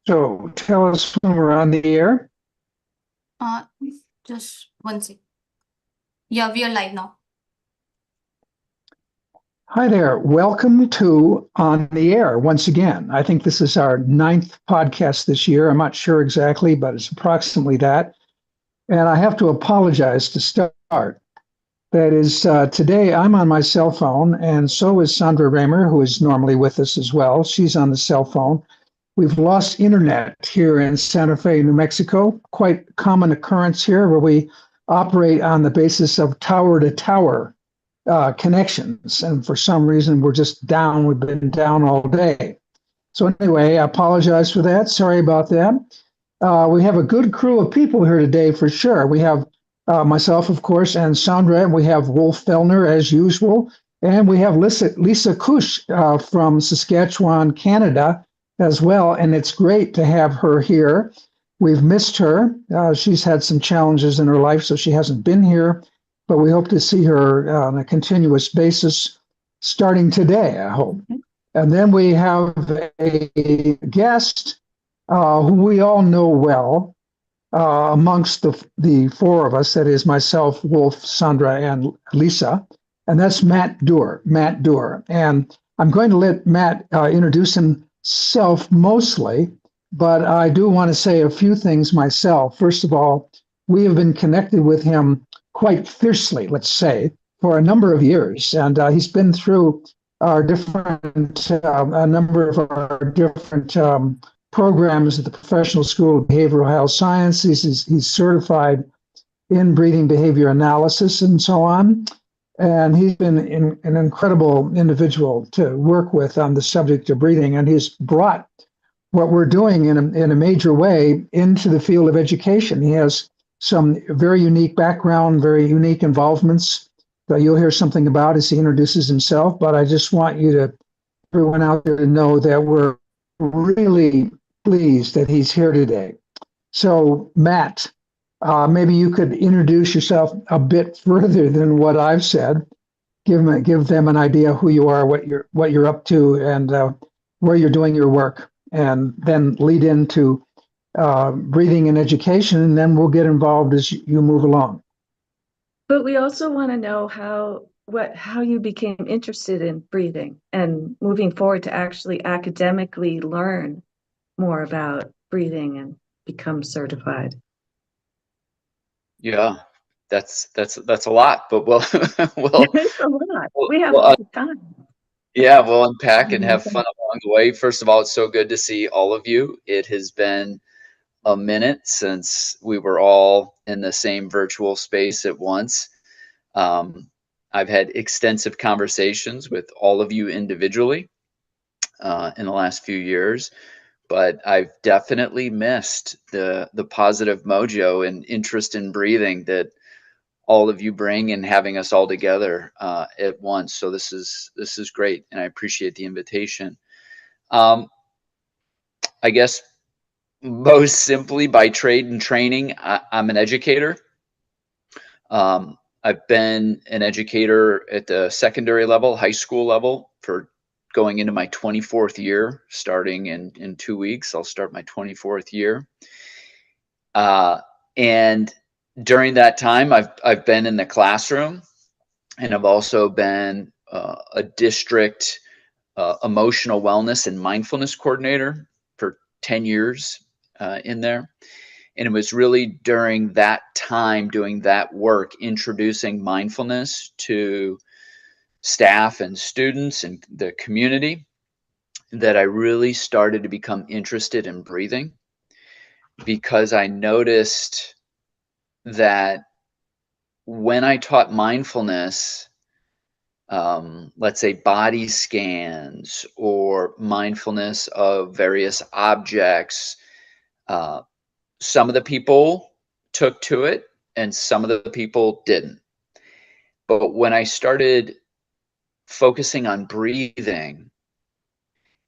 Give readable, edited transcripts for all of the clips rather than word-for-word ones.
So tell us when we're on the air. Uh, just one sec. Yeah, we are live now. Hi there. Welcome to On the Air once again. I think this is our ninth podcast this year. I'm not sure exactly, but it's approximately that. And I have to apologize to start. That is, today I'm on my cell phone, and so is Sandra Raymer, who is normally with us as well. She's on the cell phone. We've lost internet here in Santa Fe, New Mexico. Quite common occurrence here where we operate on the basis of tower to tower connections. And for some reason, we're just down. We've been down all day. So, anyway, I apologize for that. Sorry about that. We have a good crew of people here today for sure. We have myself, of course, and Sandra, and we have Wolf Fellner as usual. And we have Lisa Kush from Saskatchewan, Canada, as well. And it's great to have her here. We've missed her. She's had some challenges in her life, so she hasn't been here, but we hope to see her on a continuous basis starting today, I hope. And then we have a guest who we all know well amongst the four of us, that is myself, Wolf, Sandra, and Lisa, and that's Matt Dewar. Matt Dewar. And I'm going to let Matt introduce himself mostly, but I do want to say a few things myself. First of all, we have been connected with him quite fiercely, let's say, for a number of years, and he's been through our different, a number of our different programs at the Professional School of Behavioral Health Sciences. He's certified in breathing behavior analysis and so on. And he's been an incredible individual to work with on the subject of breathing. And he's brought what we're doing in a major way into the field of education. He has some very unique background, very unique involvements that you'll hear something about as he introduces himself. But I just want everyone out there to know that we're really pleased that he's here today. So, Matt, maybe you could introduce yourself a bit further than what I've said. Give them an idea who you are, what you're up to, and where you're doing your work, and then lead into breathing and education, and then we'll get involved as you move along. But we also want to know how you became interested in breathing and moving forward to actually academically learn more about breathing and become certified. Yeah, that's a lot, but we'll It's a lot. We have we'll all the time. yeah, we'll unpack and have fun along the way. First of all, it's so good to see all of you. It has been a minute since we were all in the same virtual space at once. I've had extensive conversations with all of you individually in the last few years, but I've definitely missed the positive mojo and interest in breathing that all of you bring and having us all together at once. So this is great, and I appreciate the invitation. I guess most simply, by trade and training, I'm an educator. I've been an educator at the secondary level, high school level, for going into my 24th year. Starting in 2 weeks, I'll start my 24th year. And during that time, I've been in the classroom, and I've also been a district emotional wellness and mindfulness coordinator for 10 years in there. And it was really during that time doing that work, introducing mindfulness to staff and students and the community, that I really started to become interested in breathing, because I noticed that when I taught mindfulness, let's say body scans or mindfulness of various objects, some of the people took to it and some of the people didn't. But when I started focusing on breathing,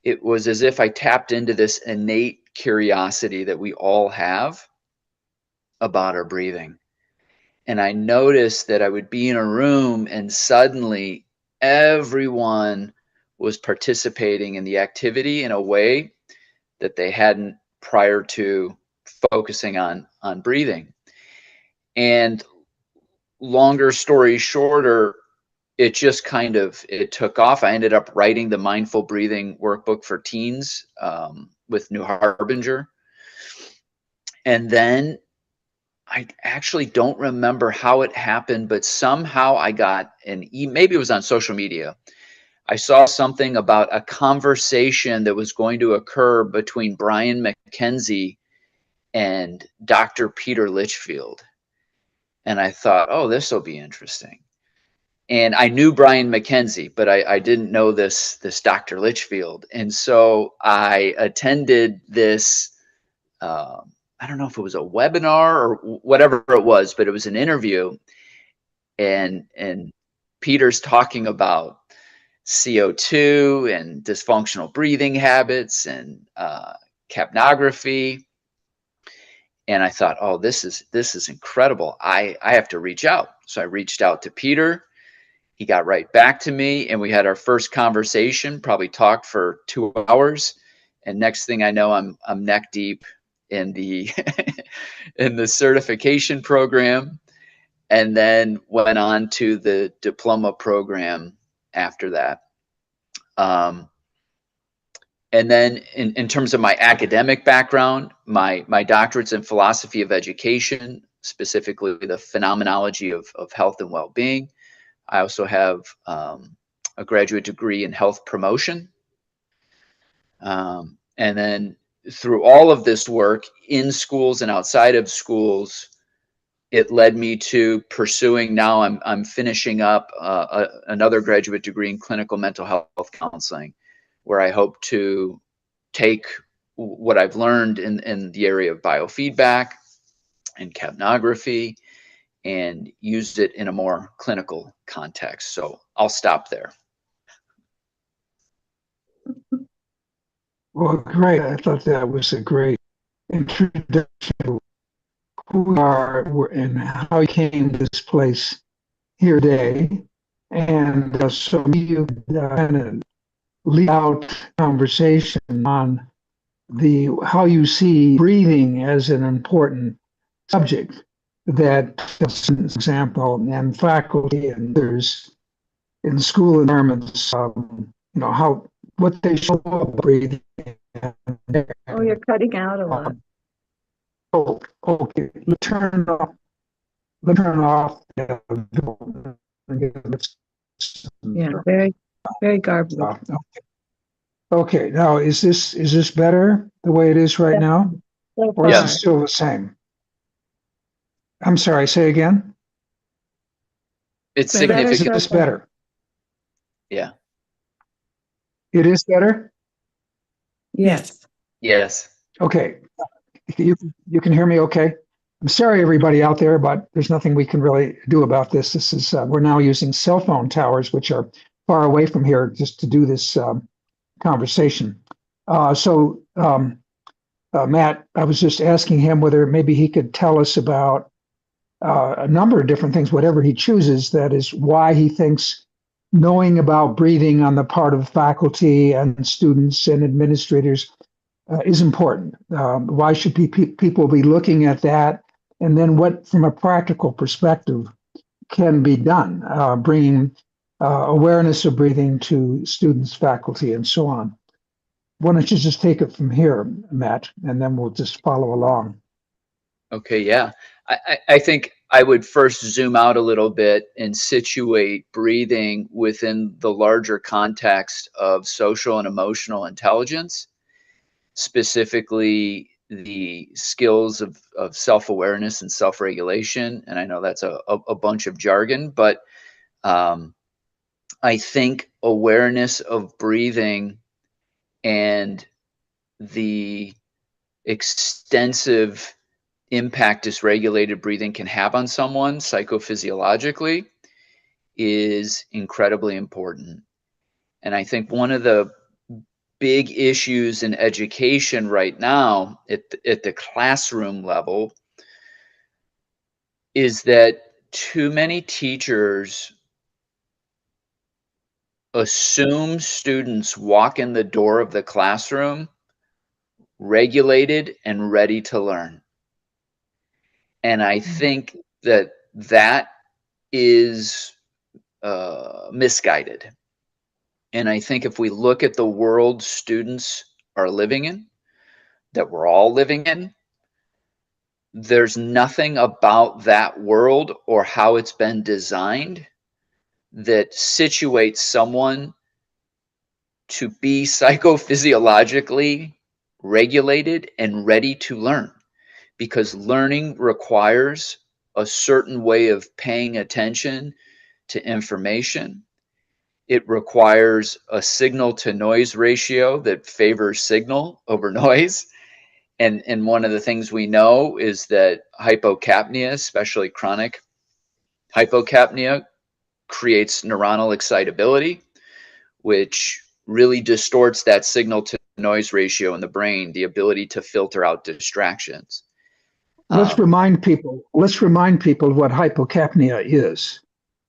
it was as if I tapped into this innate curiosity that we all have about our breathing. And I noticed that I would be in a room and suddenly everyone was participating in the activity in a way that they hadn't prior to focusing on breathing. And longer story shorter, it just kind of it took off. I ended up writing the mindful breathing workbook for teens with New Harbinger. And then I actually don't remember how it happened, but somehow I got maybe it was on social media. I saw something about a conversation that was going to occur between Brian McKenzie and Dr. Peter Litchfield. And I thought, oh, this will be interesting. And I knew Brian McKenzie, but I didn't know this Dr. Litchfield. And so I attended this, I don't know if it was a webinar or whatever it was, but it was an interview. And Peter's talking about CO2 and dysfunctional breathing habits and capnography. And I thought, oh, this is incredible. I have to reach out. So I reached out to Peter. He got right back to me, and we had our first conversation, probably talked for 2 hours. And next thing I know, I'm neck deep in the in the certification program, and then went on to the diploma program after that. And then in terms of my academic background, my doctorate's in philosophy of education, specifically the phenomenology of health and well-being. I also have a graduate degree in health promotion. And then through all of this work in schools and outside of schools, it led me to pursuing, now I'm finishing up another graduate degree in clinical mental health counseling, where I hope to take what I've learned in the area of biofeedback and capnography and used it in a more clinical context. So I'll stop there. Well, great. I thought that was a great introduction to who we are and how you came to this place here today. And so you kind of lead out conversation on how you see breathing as an important subject that, for example, and faculty and others in school environments, what they show about breathing. Oh, you're cutting out a lot. Oh, okay. Let's turn off. Let's turn off. Yeah, very, very garbled. Okay. Now, is this better the way it is right now, So or is far. it still the same? I'm sorry. Say again. It's Better, significant. It's better. Yeah. It is better. Yes. Yes. Okay. You can hear me okay? I'm sorry, everybody out there, but there's nothing we can really do about this. This is we're now using cell phone towers, which are far away from here, just to do this conversation. Matt, I was just asking him whether maybe he could tell us about a number of different things, whatever he chooses. That is why he thinks knowing about breathing on the part of faculty and students and administrators is important. Why should people be looking at that? And then what, from a practical perspective, can be done, bringing awareness of breathing to students, faculty, and so on. Why don't you just take it from here, Matt, and then we'll just follow along. Okay. Yeah. I think I would first zoom out a little bit and situate breathing within the larger context of social and emotional intelligence, specifically the skills of self-awareness and self-regulation. And I know that's a bunch of jargon, but I think awareness of breathing and the extensive impact dysregulated breathing can have on someone psychophysiologically is incredibly important. And I think one of the big issues in education right now at the classroom level is that too many teachers assume students walk in the door of the classroom regulated, and ready to learn. And I think that that is misguided. And I think if we look at the world students are living in, that we're all living in, there's nothing about that world or how it's been designed that situates someone to be psychophysiologically regulated and ready to learn, because learning requires a certain way of paying attention to information. It requires a signal to noise ratio that favors signal over noise. And one of the things we know is that hypocapnia, especially chronic hypocapnia, creates neuronal excitability, which really distorts that signal to noise ratio in the brain, the ability to filter out distractions. Let's remind people what hypocapnia is.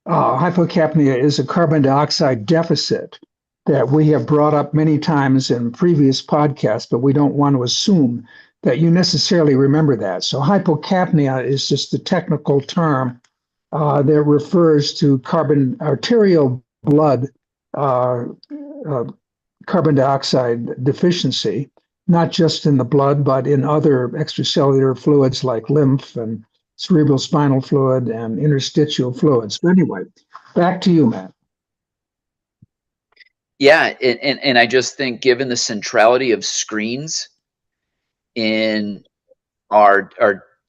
Hypocapnia is a carbon dioxide deficit that we have brought up many times in previous podcasts, but we don't want to assume that you necessarily remember that. So hypocapnia is just the technical term that refers to arterial blood carbon dioxide deficiency, not just in the blood, but in other extracellular fluids like lymph and cerebral spinal fluid and interstitial fluids. But anyway, back to you, Matt. Yeah, and I just think, given the centrality of screens in our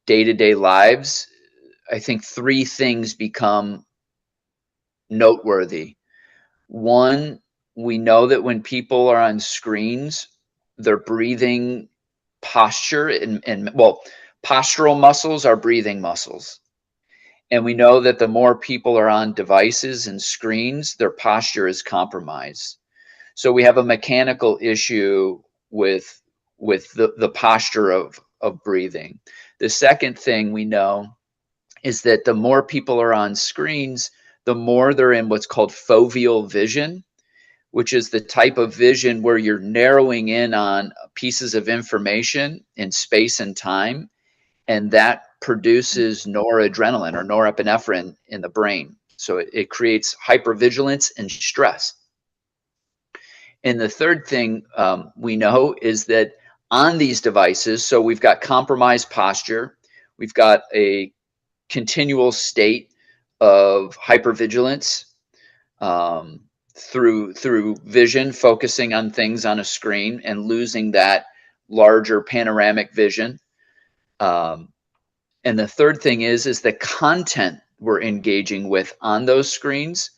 day-to-day lives, I think three things become noteworthy. One, we know that when people are on screens, their breathing posture and well, postural muscles are breathing muscles. And we know that the more people are on devices and screens, their posture is compromised. So we have a mechanical issue with the posture of breathing. The second thing we know is that the more people are on screens, the more they're in what's called foveal vision, which is the type of vision where you're narrowing in on pieces of information in space and time, and that produces noradrenaline or norepinephrine in the brain. So it creates hypervigilance and stress. And the third thing we know is that on these devices, so we've got compromised posture, we've got a continual state of hypervigilance through vision, focusing on things on a screen and losing that larger panoramic vision. And the third thing is the content we're engaging with on those screens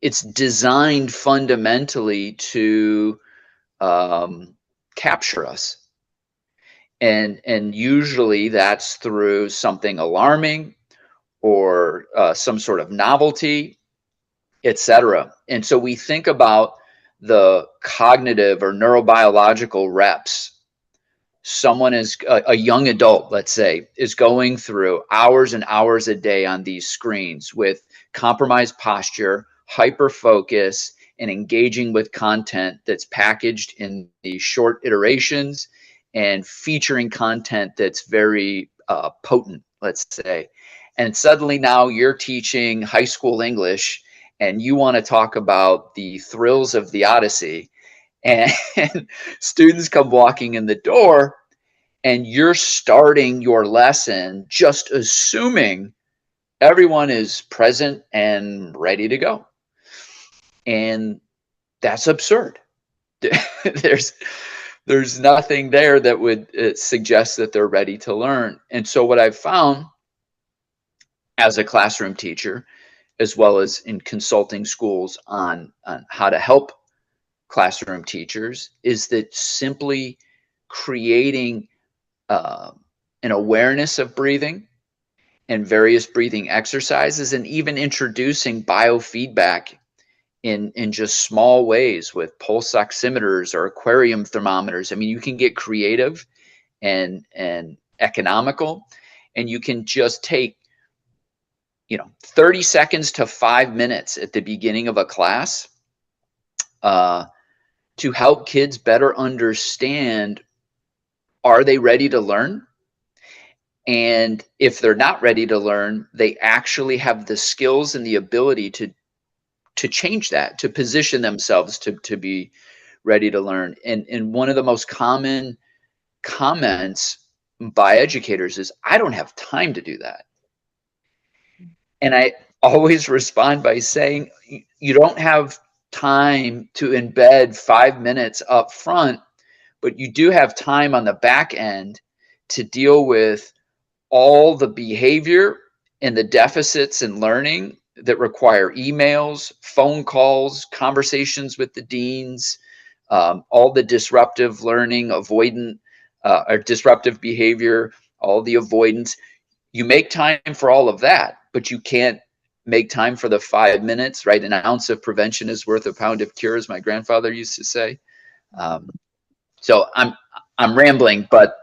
it's designed fundamentally to capture us. And usually that's through something alarming or some sort of novelty, etc. And so we think about the cognitive or neurobiological reps. Someone is a young adult, let's say, is going through hours and hours a day on these screens with compromised posture, hyper focus, and engaging with content that's packaged in these short iterations and featuring content that's very potent, let's say. And suddenly now you're teaching high school English and you want to talk about the thrills of the Odyssey, and students come walking in the door and you're starting your lesson just assuming everyone is present and ready to go. And that's absurd. There's nothing there that would suggest that they're ready to learn. And so what I've found as a classroom teacher, as well as in consulting schools on how to help classroom teachers, is that simply creating an awareness of breathing and various breathing exercises, and even introducing biofeedback in just small ways with pulse oximeters or aquarium thermometers. I mean, you can get creative and economical, and you can just take 30 seconds to 5 minutes at the beginning of a class to help kids better understand, are they ready to learn? And if they're not ready to learn, they actually have the skills and the ability to change that, to position themselves to be ready to learn. And one of the most common comments by educators is, I don't have time to do that. And I always respond by saying, you don't have time to embed 5 minutes up front, but you do have time on the back end to deal with all the behavior and the deficits in learning that require emails, phone calls, conversations with the deans, all the disruptive learning, avoidant or disruptive behavior, all the avoidance. You make time for all of that, but you can't make time for the 5 minutes, right? An ounce of prevention is worth a pound of cure, as my grandfather used to say. So I'm rambling, but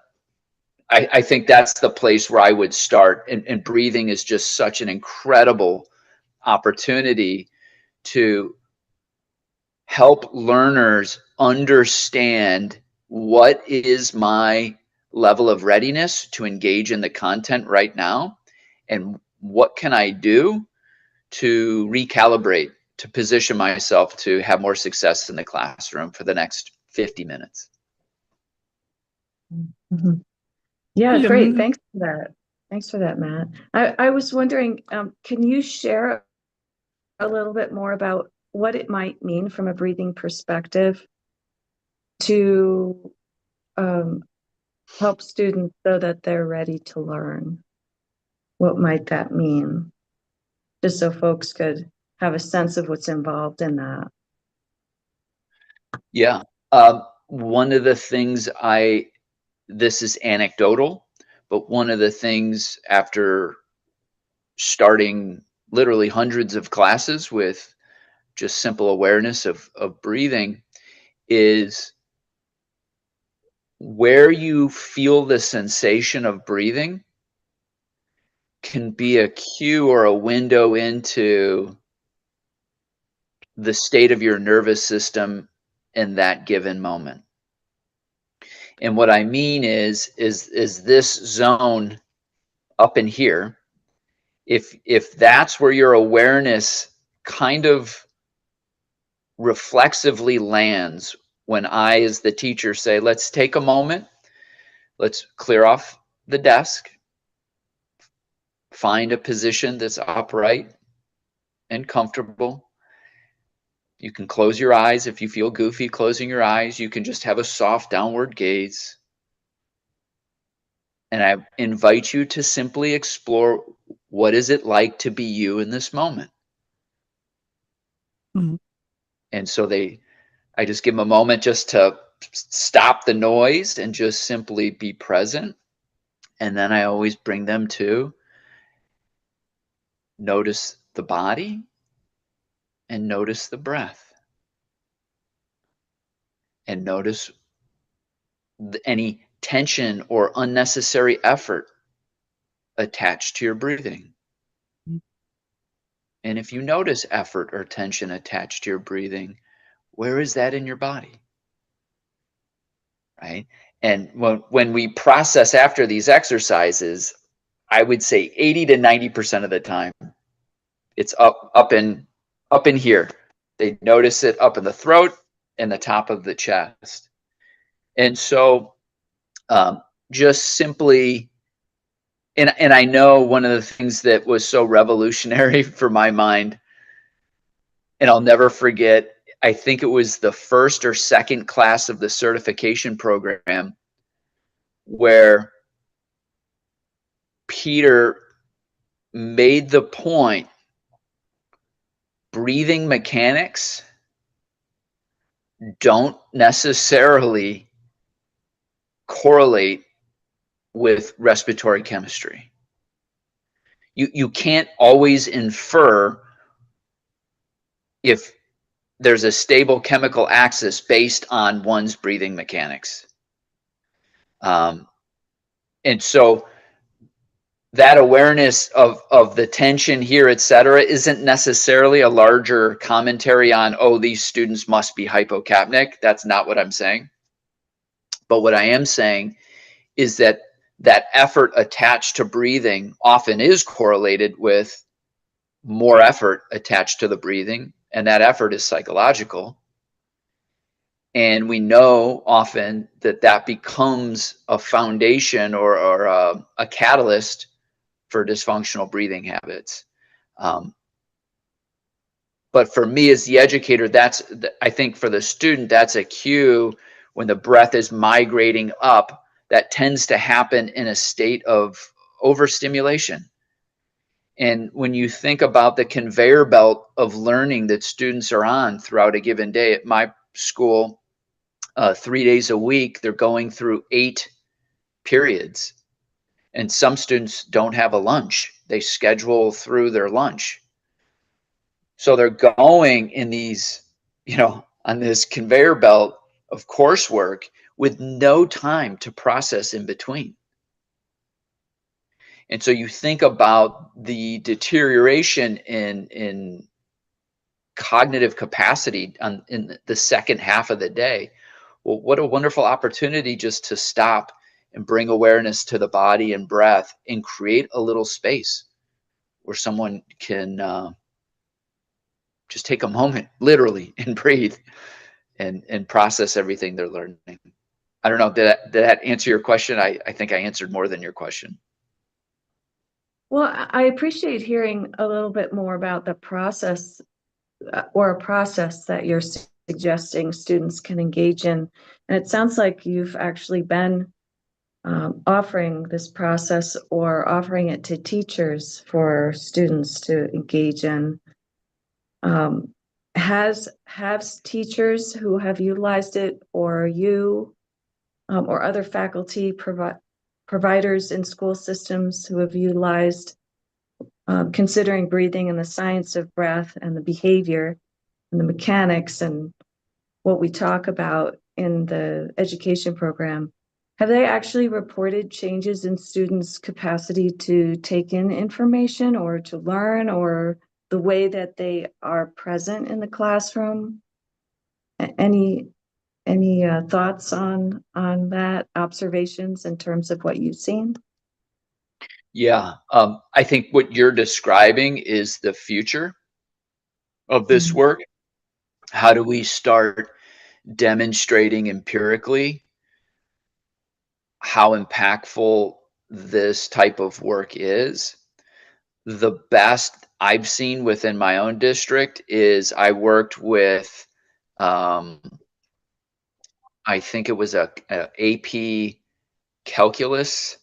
I think that's the place where I would start. And breathing is just such an incredible opportunity to help learners understand what is my level of readiness to engage in the content right now, and what can I do to recalibrate, to position myself to have more success in the classroom for the next 50 minutes. Mm-hmm. Yeah, Yeah, great. Thanks for that. Thanks for that, Matt. I was wondering, can you share a little bit more about what it might mean from a breathing perspective to help students so that they're ready to learn? What might that mean? Just so folks could have a sense of what's involved in that. Yeah. One of the things this is anecdotal, but one of the things after starting literally hundreds of classes with just simple awareness of breathing is, where you feel the sensation of breathing can be a cue or a window into the state of your nervous system in that given moment. And what I mean is this zone up in here, if that's where your awareness kind of reflexively lands when I, as the teacher, say, let's take a moment, let's clear off the desk, find a position that's upright and comfortable. You can close your eyes if you feel goofy closing your eyes. You can just have a soft downward gaze. And I invite you to simply explore, what is it like to be you in this moment? Mm-hmm. And so I just give them a moment just to stop the noise and just simply be present. And then I always bring them to notice the body and notice the breath. And notice any tension or unnecessary effort attached to your breathing. And if you notice effort or tension attached to your breathing, where is that in your body? Right? And when we process after these exercises, I would say 80 to 90% of the time, it's up in here. They notice it up in the throat and the top of the chest. And so just simply, and I know one of the things that was so revolutionary for my mind, and I'll never forget, I think it was the first or second class of the certification program where Peter made the point, breathing mechanics don't necessarily correlate with respiratory chemistry. You can't always infer if there's a stable chemical axis based on one's breathing mechanics. And so that awareness of the tension here, et cetera, isn't necessarily a larger commentary on, oh, these students must be hypocapnic. That's not what I'm saying. But what I am saying is that that effort attached to breathing often is correlated with more effort attached to the breathing, and that effort is psychological. And we know often that that becomes a foundation or a catalyst for dysfunctional breathing habits. But for me as the educator, I think for the student, that's a cue when the breath is migrating up. That tends to happen in a state of overstimulation. And when you think about the conveyor belt of learning that students are on throughout a given day, at my school, 3 days a week, they're going through 8 periods. And some students don't have a lunch. They schedule through their lunch. So they're going in these, on this conveyor belt of coursework with no time to process in between. And so you think about the deterioration in cognitive capacity in the second half of the day. Well, what a wonderful opportunity just to stop and bring awareness to the body and breath and create a little space where someone can just take a moment, literally, and breathe and process everything they're learning. I don't know, did that answer your question? I think I answered more than your question. Well, I appreciate hearing a little bit more about the process or a process that you're suggesting students can engage in. And it sounds like you've actually been offering this process or offering it to teachers for students to engage in. Have teachers who have utilized it, or you or other faculty providers in school systems who have utilized considering breathing and the science of breath and the behavior and the mechanics and what we talk about in the education program, have they actually reported changes in students' capacity to take in information or to learn, or the way that they are present in the classroom? Any thoughts on that, observations in terms of what you've seen? Yeah, I think what you're describing is the future of this work. How do we start demonstrating empirically how impactful this type of work is? The best I've seen within my own district is I worked with, I think it was a AP calculus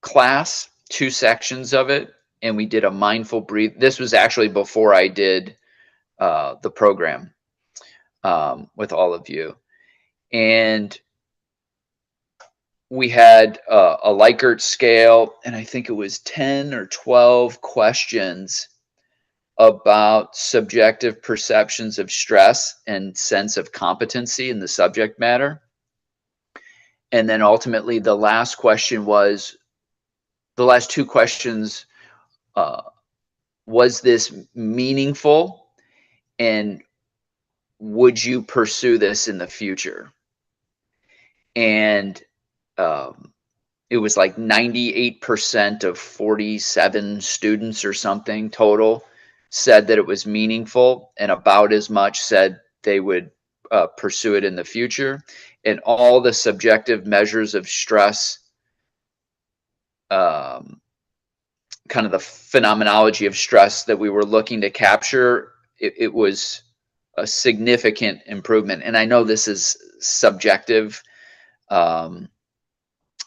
class, 2 sections of it, and we did a mindful breathe. This was actually before I did the program with all of you. And we had a Likert scale, and I think it was 10 or 12 questions about subjective perceptions of stress and sense of competency in the subject matter. And then ultimately the last question was, the last 2 questions, was this meaningful, and would you pursue this in the future? And it was like 98% of 47 students or something total said that it was meaningful, and about as much said they would pursue it in the future. And all the subjective measures of stress, kind of the phenomenology of stress that we were looking to capture, it was a significant improvement. And I know this is subjective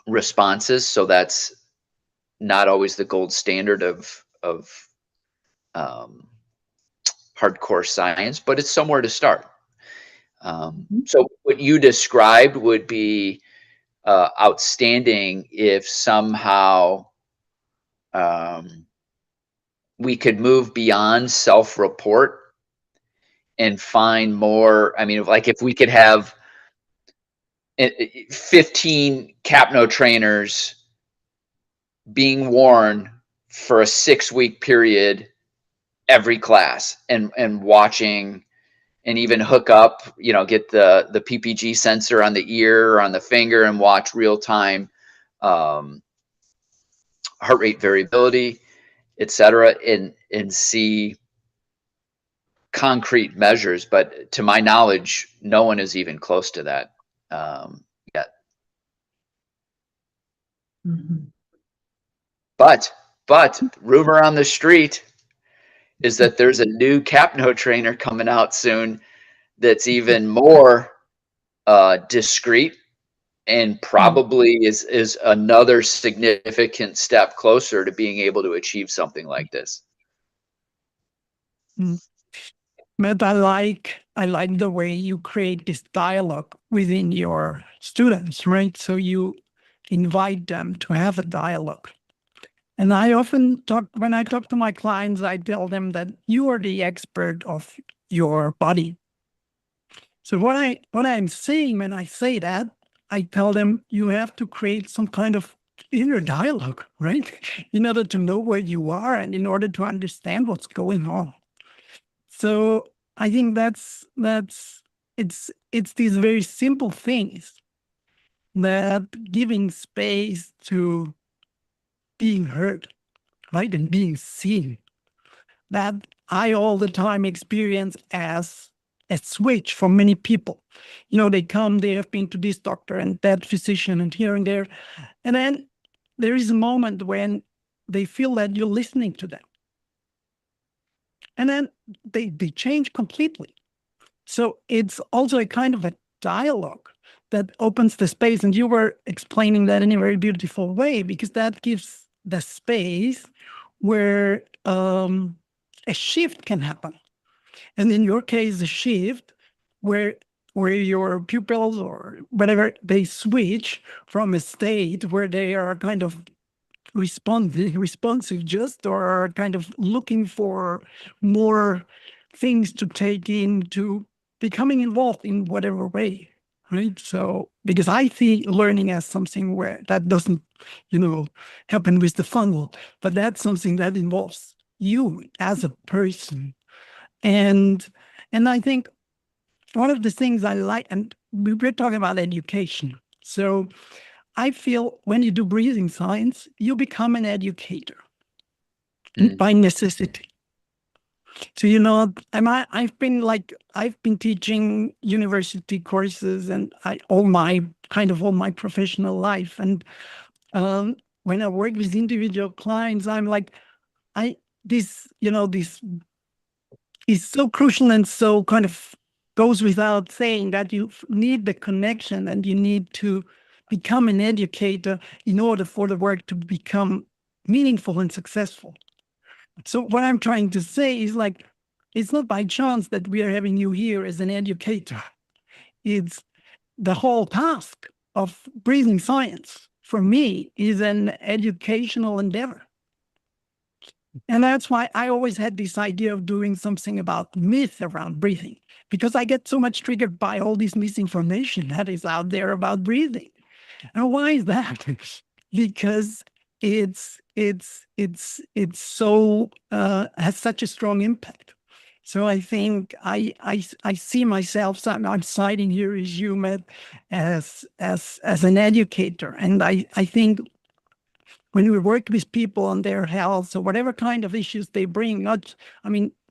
responses, so that's not always the gold standard of hardcore science, but it's somewhere to start. So what you described would be outstanding if somehow we could move beyond self-report and find more. I mean, like if we could have 15 CAPNO trainers being worn for a 6-week period every class, and watching, and even hook up, get the PPG sensor on the ear or on the finger and watch real time heart rate variability, etc., and see concrete measures. But to my knowledge, no one is even close to that yet. Mhm. But rumor on the street is that there's a new Capno trainer coming out soon that's even more discreet, and probably is another significant step closer to being able to achieve something like this. But I like the way you create this dialogue within your students, right? So you invite them to have a dialogue. And I often when I talk to my clients, I tell them that you are the expert of your body. So what I'm saying when I say that, I tell them you have to create some kind of inner dialogue, right? In order to know where you are and in order to understand what's going on. So I think it's these very simple things that giving space to being heard, right, and being seen, that I all the time experience as a switch for many people. They come, they have been to this doctor and that physician and here and there, and then there is a moment when they feel that you're listening to them, and then they change completely. So it's also a kind of a dialogue that opens the space. And you were explaining that in a very beautiful way, because that gives the space where a shift can happen. And in your case, a shift where your pupils or whatever, they switch from a state where they are kind of responsive just, or kind of looking for more things to take in, to becoming involved in whatever way, right? So because I see learning as something where that doesn't happen with the funnel, but that's something that involves you as a person. And I think one of the things I like, and we're talking about education, so I feel when you do breathing science, you become an educator by necessity. So, I've been teaching university courses and all my professional life. And when I work with individual clients, I'm like, this is so crucial and so kind of goes without saying, that you need the connection and you need to become an educator in order for the work to become meaningful and successful. So what I'm trying to say is, like, it's not by chance that we are having you here as an educator. It's the whole task of breathing science, for me, is an educational endeavor. And that's why I always had this idea of doing something about myth around breathing, because I get so much triggered by all this misinformation that is out there about breathing. And why is that? Because it's so has such a strong impact. So I think I see myself. So I'm citing here as you, Matt, as an educator, and I think when we work with people on their health or whatever kind of issues they bring,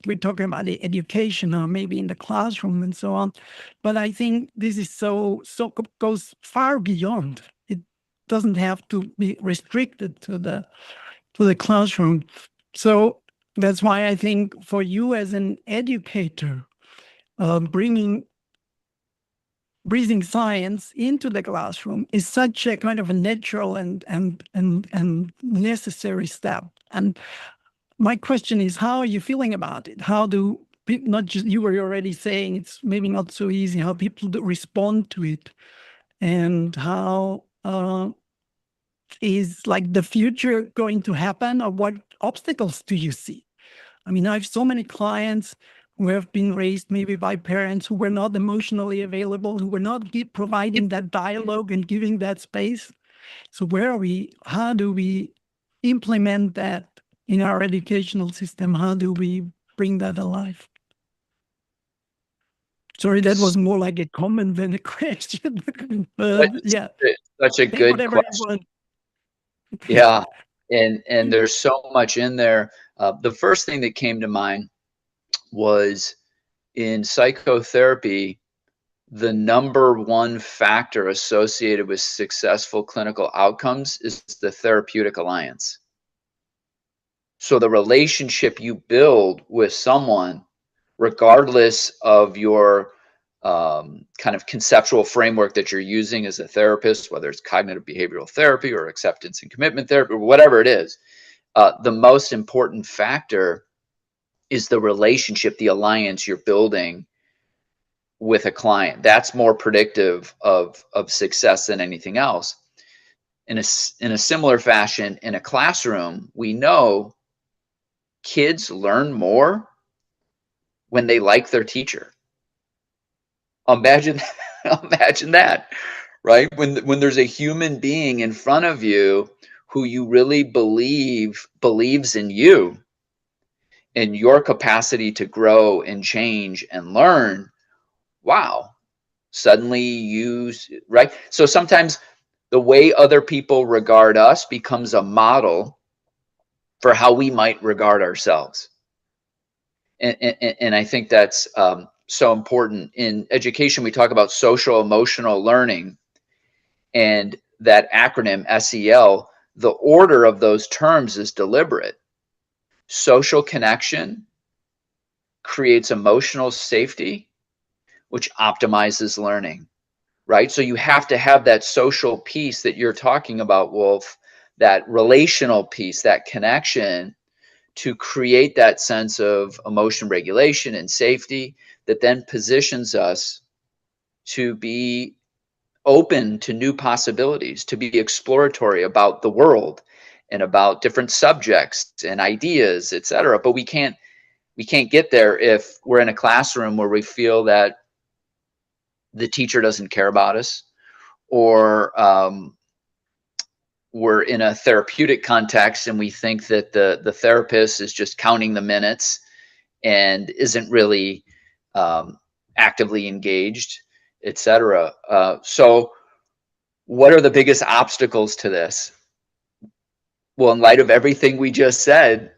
we're talking about the education or maybe in the classroom and so on, but I think this is so goes far beyond. It doesn't have to be restricted to the classroom. So that's why I think for you as an educator, bringing breathing science into the classroom is such a kind of a natural and necessary step. And my question is, how are you feeling about it? How do not just, you were already saying it's maybe not so easy, how people do respond to it, and how is like the future going to happen, or what obstacles do you see? I have so many clients who have been raised maybe by parents who were not emotionally available, who were not providing that dialogue and giving that space. So where are we? How do we implement that in our educational system? How do we bring that alive? Sorry, that was more like a comment than a question. But yeah, Such a take good whatever you question. want. Yeah, and there's so much in there. The first thing that came to mind was in psychotherapy, the number one factor associated with successful clinical outcomes is the therapeutic alliance. So the relationship you build with someone, regardless of your kind of conceptual framework that you're using as a therapist, whether it's cognitive behavioral therapy or acceptance and commitment therapy or whatever it is, the most important factor is the relationship, the alliance you're building with a client. That's more predictive of success than anything else. In a similar fashion, in a classroom, we know kids learn more when they like their teacher. Imagine, imagine that, right? When there's a human being in front of you who you really believes in you and your capacity to grow and change and learn, wow, suddenly right? So sometimes the way other people regard us becomes a model for how we might regard ourselves. And I think that's so important. In education, we talk about social emotional learning, and that acronym SEL, the order of those terms is deliberate. Social connection creates emotional safety, which optimizes learning, right? So you have to have that social piece that you're talking about, Wolf, that relational piece, that connection, to create that sense of emotion regulation and safety that then positions us to be open to new possibilities, to be exploratory about the world and about different subjects and ideas, etc. But we can't get there if we're in a classroom where we feel that the teacher doesn't care about us, or we're in a therapeutic context and we think that the therapist is just counting the minutes and isn't really actively engaged, etc. So what are the biggest obstacles to this? Well, in light of everything we just said,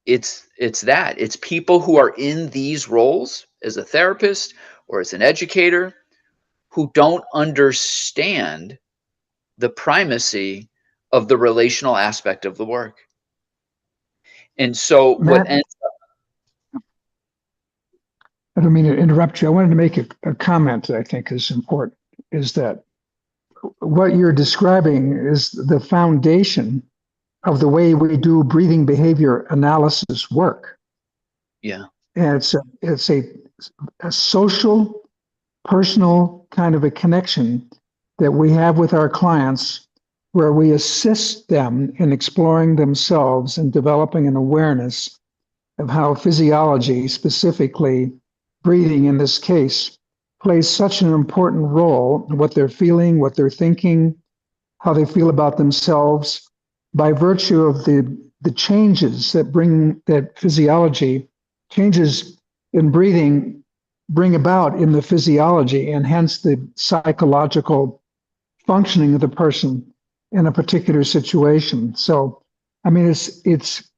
it's people who are in these roles as a therapist or as an educator who don't understand the primacy of the relational aspect of the work. And so Matt, I don't mean to interrupt you. I wanted to make a comment that I think is important, is that what you're describing is the foundation of the way we do breathing behavior analysis work. Yeah. And it's a social, personal kind of a connection that we have with our clients, where we assist them in exploring themselves and developing an awareness of how physiology, specifically breathing in this case, plays such an important role in what they're feeling, what they're thinking, how they feel about themselves, by virtue of the changes that physiology changes in breathing bring about in the physiology, and hence the psychological functioning of the person in a particular situation. So, I mean, it's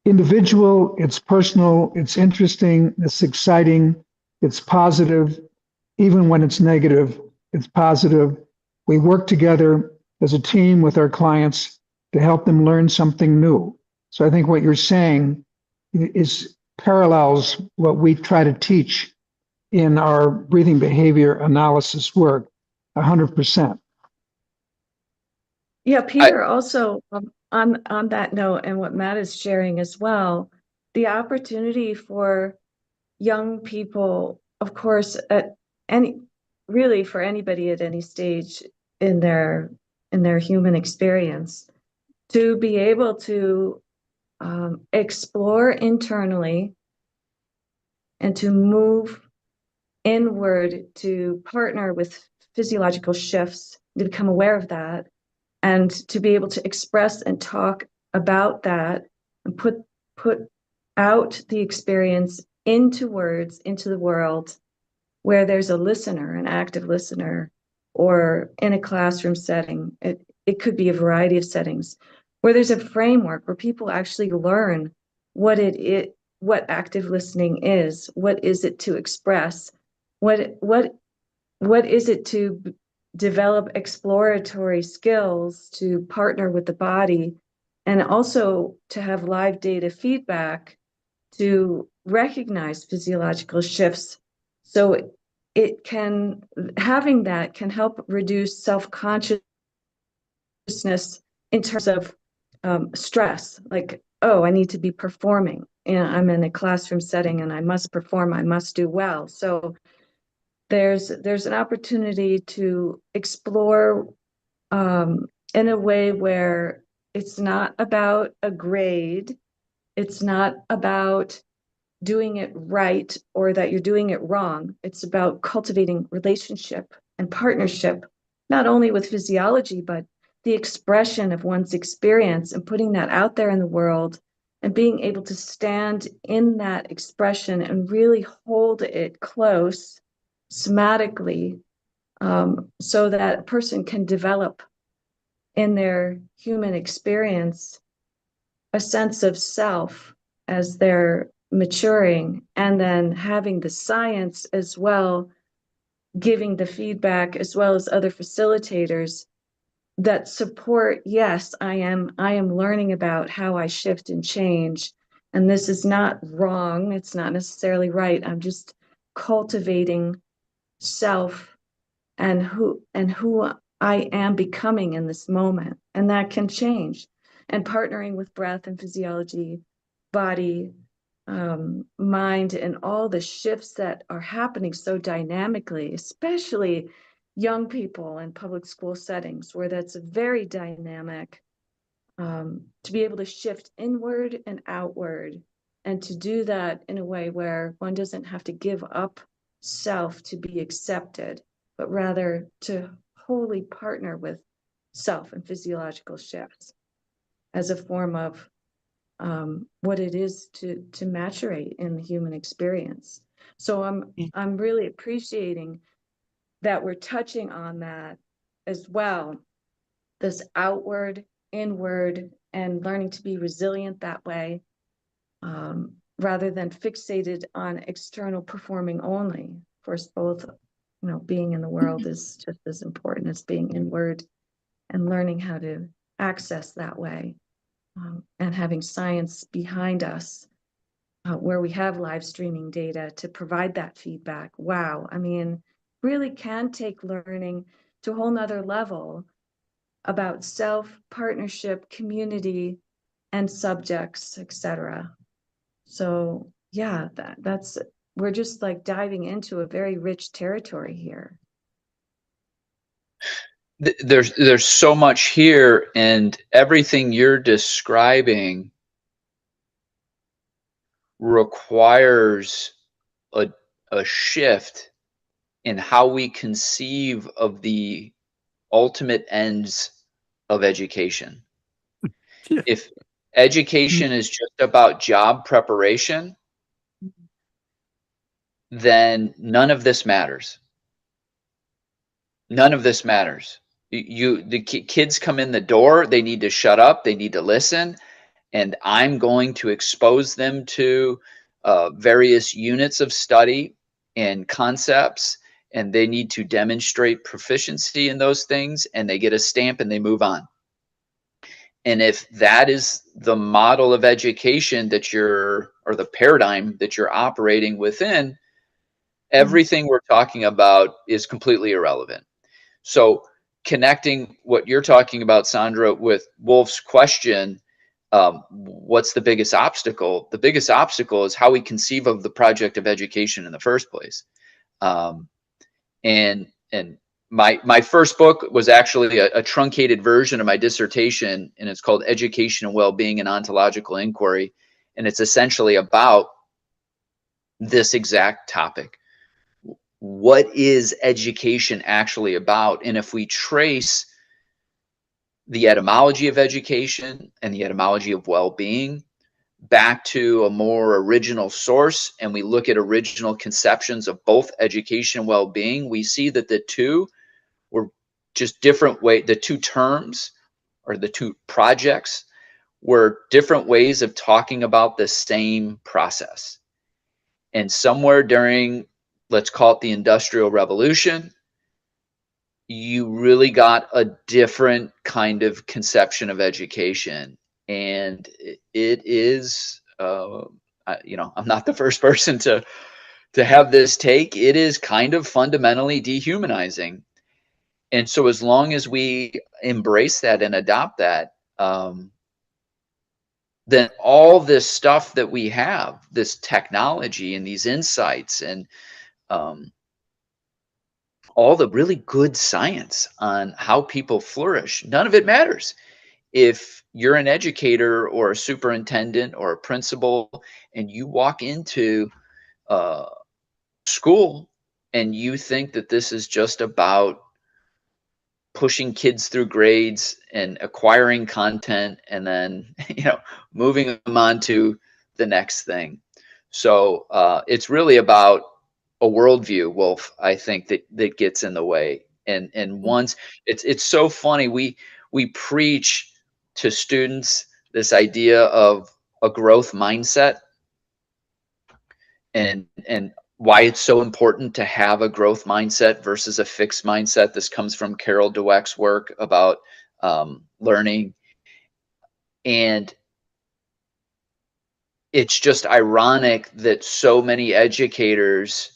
individual, it's personal, it's interesting, it's exciting, it's positive. Even when it's negative, it's positive. We work together as a team with our clients to help them learn something new. So I think what you're saying is parallels what we try to teach in our breathing behavior analysis work 100%. Yeah, Peter, also on that note, and what Matt is sharing as well, the opportunity for young people, of course, really for anybody at any stage in their human experience, to be able to explore internally and to move inward, to partner with physiological shifts, to become aware of that, and to be able to express and talk about that and put out the experience into words, into the world, where there's a listener, an active listener, or in a classroom setting. It could be a variety of settings where there's a framework where people actually learn what what active listening is, what is it to express, what is it to develop exploratory skills to partner with the body, and also to have live data feedback to recognize physiological shifts. So it can, having that can help reduce self-consciousness in terms of stress, like, oh, I need to be performing. And I'm in a classroom setting and I must perform, I must do well. So there's an opportunity to explore in a way where it's not about a grade, it's not about doing it right or that you're doing it wrong. It's about cultivating relationship and partnership, not only with physiology, but the expression of one's experience and putting that out there in the world and being able to stand in that expression and really hold it close somatically, so that a person can develop in their human experience a sense of self as they're maturing, and then having the science as well, giving the feedback, as well as other facilitators that support, yes, I am learning about how I shift and change, and this is not wrong, it's not necessarily right, I'm just cultivating self and who I am becoming in this moment, and that can change. And partnering with breath and physiology, body, mind, and all the shifts that are happening so dynamically, especially young people in public school settings where that's very dynamic, to be able to shift inward and outward, and to do that in a way where one doesn't have to give up self to be accepted, but rather to wholly partner with self and physiological shifts as a form of what it is to maturate in the human experience. So I'm really appreciating that we're touching on that as well, this outward, inward, and learning to be resilient that way, rather than fixated on external performing only. Of course, both, being in the world is just as important as being inward, and learning how to access that way, and having science behind us, where we have live streaming data to provide that feedback. Wow, I mean, really can take learning to a whole nother level about self, partnership, community, and subjects, etc. So yeah, that's we're just like diving into a very rich territory here. There's so much here, and everything you're describing requires a shift in how we conceive of the ultimate ends of education. Yeah. If education is just about job preparation, then none of this matters. None of this matters. The kids come in the door, they need to shut up, they need to listen, and I'm going to expose them to various units of study and concepts, and they need to demonstrate proficiency in those things, and they get a stamp and they move on. And if that is the model of education that or the paradigm that you're operating within, everything we're talking about is completely irrelevant. So connecting what you're talking about, Sandra, with Wolf's question, what's the biggest obstacle? The biggest obstacle is how we conceive of the project of education in the first place. And my first book was actually a truncated version of my dissertation, and it's called Education and Well-Being and Ontological Inquiry. And it's essentially about this exact topic. What is education actually about? And if we trace the etymology of education and the etymology of well-being back to a more original source, and we look at original conceptions of both education and well-being, we see that the two were just different way. The two terms or the two projects were different ways of talking about the same process. And somewhere during, let's call it the Industrial Revolution, you really got a different kind of conception of education. And it is, I'm not the first person to have this take. It is kind of fundamentally dehumanizing. And so as long as we embrace that and adopt that, then all this stuff that we have, this technology and these insights and all the really good science on how people flourish, none of it matters if you're an educator or a superintendent or a principal and you walk into school and you think that this is just about pushing kids through grades and acquiring content and then moving them on to the next thing. So it's really about a worldview, Wolf, I think, that gets in the way. And once it's so funny, we preach to students this idea of a growth mindset and why it's so important to have a growth mindset versus a fixed mindset. This comes from Carol Dweck's work about learning. And it's just ironic that so many educators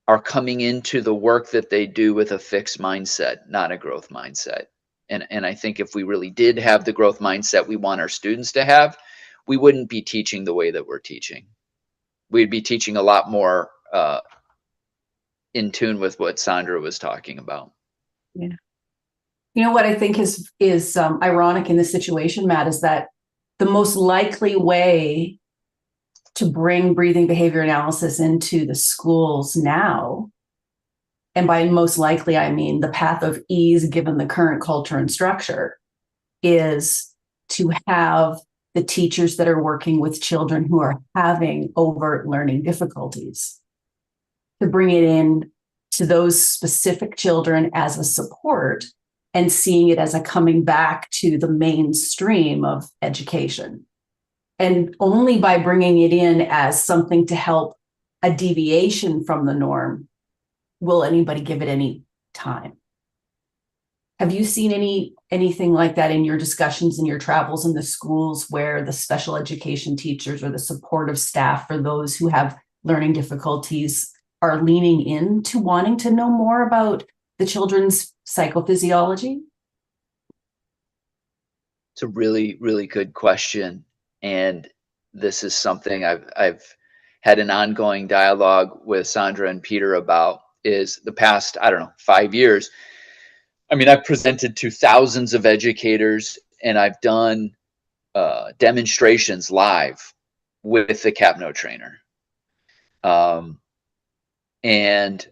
are coming into the work that they do with a fixed mindset, not a growth mindset. And I think if we really did have the growth mindset we want our students to have, we wouldn't be teaching the way that we're teaching. We'd be teaching a lot more in tune with what Sandra was talking about. Yeah. You know what I think is ironic in this situation, Matt, is that the most likely way to bring breathing behavior analysis into the schools now, and by most likely, I mean the path of ease given the current culture and structure, is to have the teachers that are working with children who are having overt learning difficulties, to bring it in to those specific children as a support and seeing it as a coming back to the mainstream of education. And only by bringing it in as something to help a deviation from the norm will anybody give it any time. Have you seen anything like that in your discussions and your travels in the schools where the special education teachers or the supportive staff for those who have learning difficulties are leaning into wanting to know more about the children's psychophysiology? It's a really, really good question. And this is something I've had an ongoing dialogue with Sandra and Peter about, is the past, 5 years. I mean, I've presented to thousands of educators and I've done demonstrations live with the CAPNO trainer. And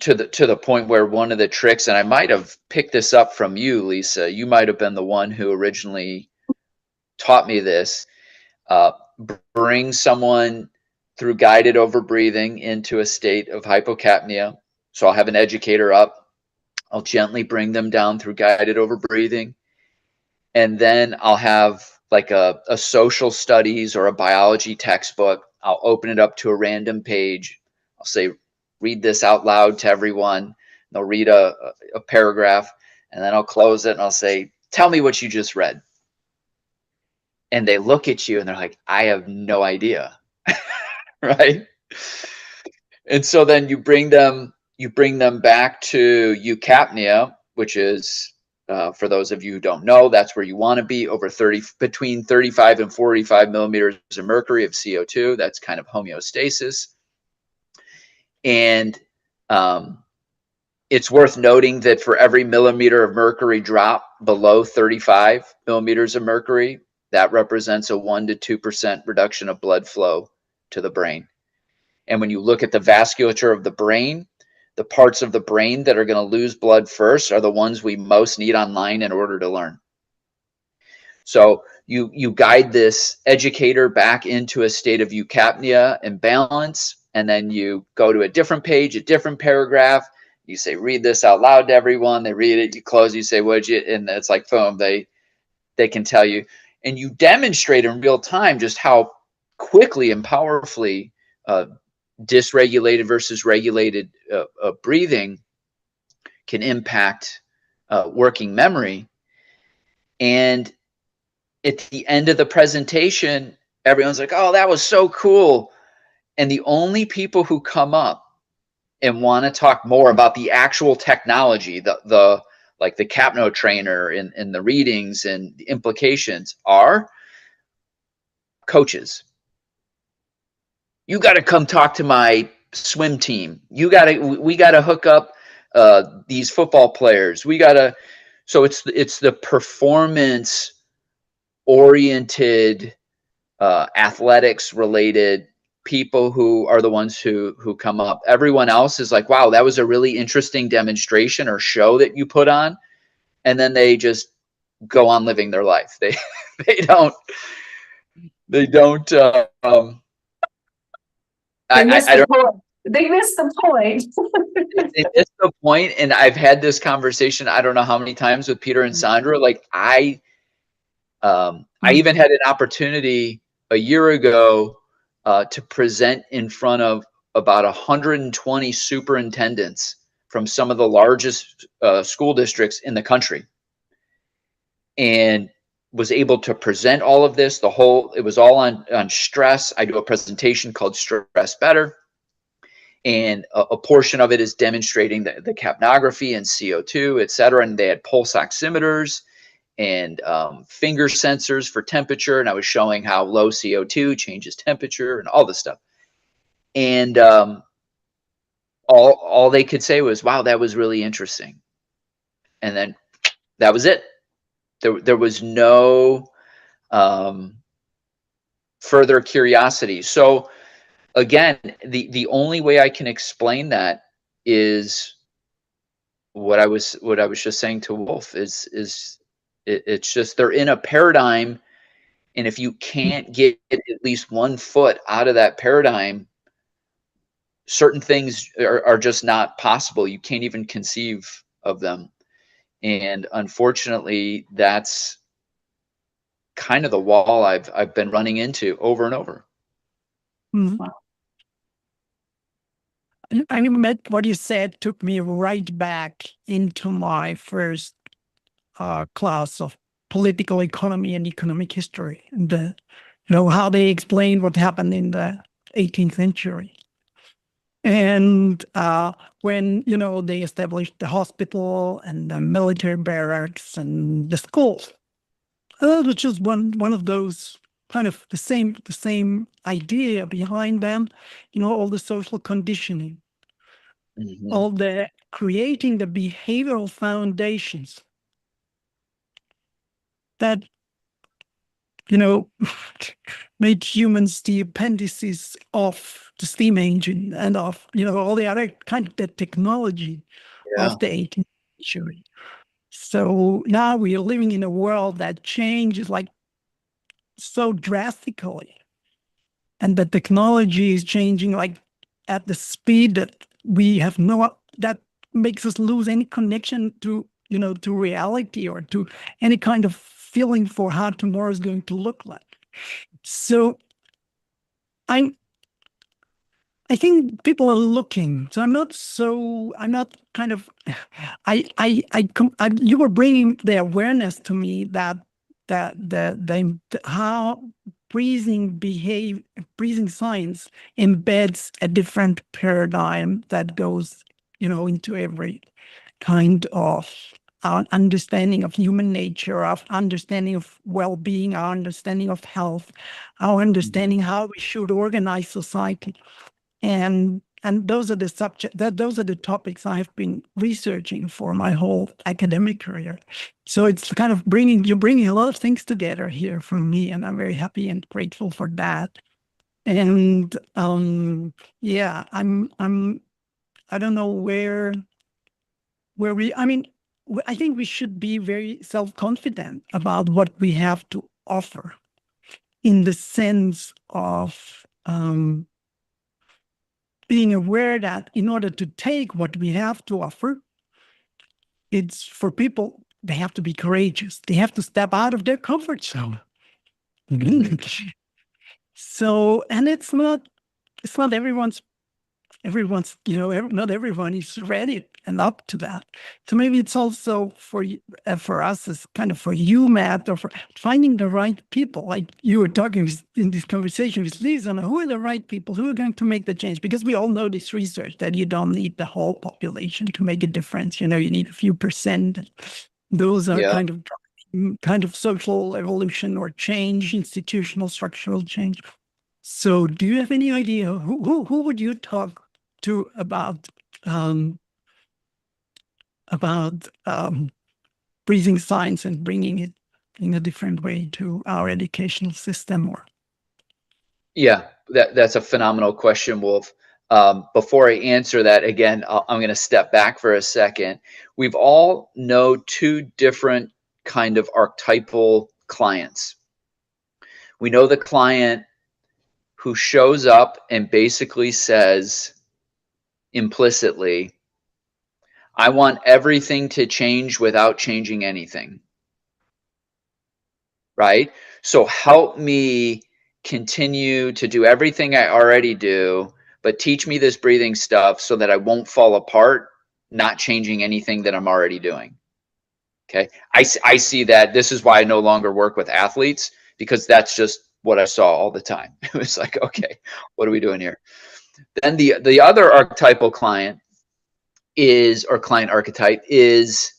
to the point where one of the tricks, and I might have picked this up from you, Lisa, you might have been the one who originally taught me this, bring someone through guided over breathing into a state of hypocapnia. So I'll have an educator up, I'll gently bring them down through guided over breathing. And then I'll have like a social studies or a biology textbook. I'll open it up to a random page. I'll say, read this out loud to everyone. They'll read a paragraph and then I'll close it and I'll say, tell me what you just read. And they look at you and they're like, I have no idea. Right? And so then you bring them back to eucapnia, which is, for those of you who don't know, that's where you want to be, between 35 and 45 millimeters of mercury of CO2. That's kind of homeostasis. And it's worth noting that for every millimeter of mercury drop below 35 millimeters of mercury, that represents a 1 to 2% reduction of blood flow to the brain. And when you look at the vasculature of the brain, the parts of the brain that are going to lose blood first are the ones we most need online in order to learn. So you guide this educator back into a state of eucapnia and balance, and then you go to a different page, a different paragraph. You say, read this out loud to everyone. They read it. You close. You say, what'd you? And it's like boom. They can tell you, and you demonstrate in real time just how quickly and powerfully dysregulated versus regulated breathing can impact working memory. And at the end of the presentation, everyone's like, oh, that was so cool. And the only people who come up and want to talk more about the actual technology, the like the Capno trainer and the readings and the implications, are coaches. You got to come talk to my swim team. We got to hook up these football players. So it's the performance oriented, athletics related people who are the ones who come up. Everyone else is like, wow, that was a really interesting demonstration or show that you put on. And then they just go on living their life. They don't They missed the point. They missed the point. They miss the point. And I've had this conversation, I don't know how many times, with Peter and Sandra. Like I even had an opportunity a year ago to present in front of about 120 superintendents from some of the largest school districts in the country, and was able to present all of this. It was all on stress. I do a presentation called Stress Better, and a portion of it is demonstrating the capnography and CO2, et cetera. And they had pulse oximeters and finger sensors for temperature. And I was showing how low CO2 changes temperature and all this stuff. And all they could say was, wow, that was really interesting. And then that was it. There was no further curiosity. So again, the only way I can explain that is what I was just saying to Wolf is it's just they're in a paradigm, and if you can't get at least 1 foot out of that paradigm, certain things are just not possible. You can't even conceive of them. And unfortunately, that's kind of the wall I've been running into over and over. Mm-hmm. Wow. I mean, what you said took me right back into my first class of political economy and economic history, and how they explained what happened in the 18th century. And when they established the hospital and the military barracks and the schools, it was just one of those kind of the same idea behind them. All the social conditioning, Mm-hmm. all the creating the behavioral foundations that made humans the appendices of the steam engine and of all the other kind of the technology of the 18th century. So now we are living in a world that changes like so drastically, and the technology is changing like at the speed that we have that makes us lose any connection to to reality or to any kind of feeling for how tomorrow is going to look like. So I think people are looking. So I'm not kind of, you were bringing the awareness to me that how breathing science embeds a different paradigm that goes, into every kind of our understanding of human nature, our understanding of well-being, our understanding of health, our understanding how we should organize society. And those are the topics I've been researching for my whole academic career. So it's kind of you're bringing a lot of things together here for me, and I'm very happy and grateful for that. And yeah, I'm I don't know where we, I mean, I think we should be very self-confident about what we have to offer, in the sense of being aware that in order to take what we have to offer, it's for people, they have to be courageous. They have to step out of their comfort zone. So, and it's not everyone's, not everyone is ready and up to that. So maybe it's also for us, as kind of for you, Matt, or for finding the right people. Like you were talking in this conversation with Lisa, who are the right people who are going to make the change? Because we all know this research that you don't need the whole population to make a difference. You need a few percent. Those are Yeah. kind of social evolution or change, institutional structural change. So do you have any idea who would you talk to about breathing science and bringing it in a different way to our educational system? Or Yeah, that's a phenomenal question, Wolf. Before I answer that, again, I'm going to step back for a second. We've all know two different kind of archetypal clients. We know the client who shows up and basically says implicitly, I want everything to change without changing anything. Right? So help me continue to do everything I already do, but teach me this breathing stuff so that I won't fall apart, not changing anything that I'm already doing. Okay. I see that. This is why I no longer work with athletes, because that's just what I saw all the time. It was like, okay, what are we doing here? Then the other archetypal client is, or client archetype is,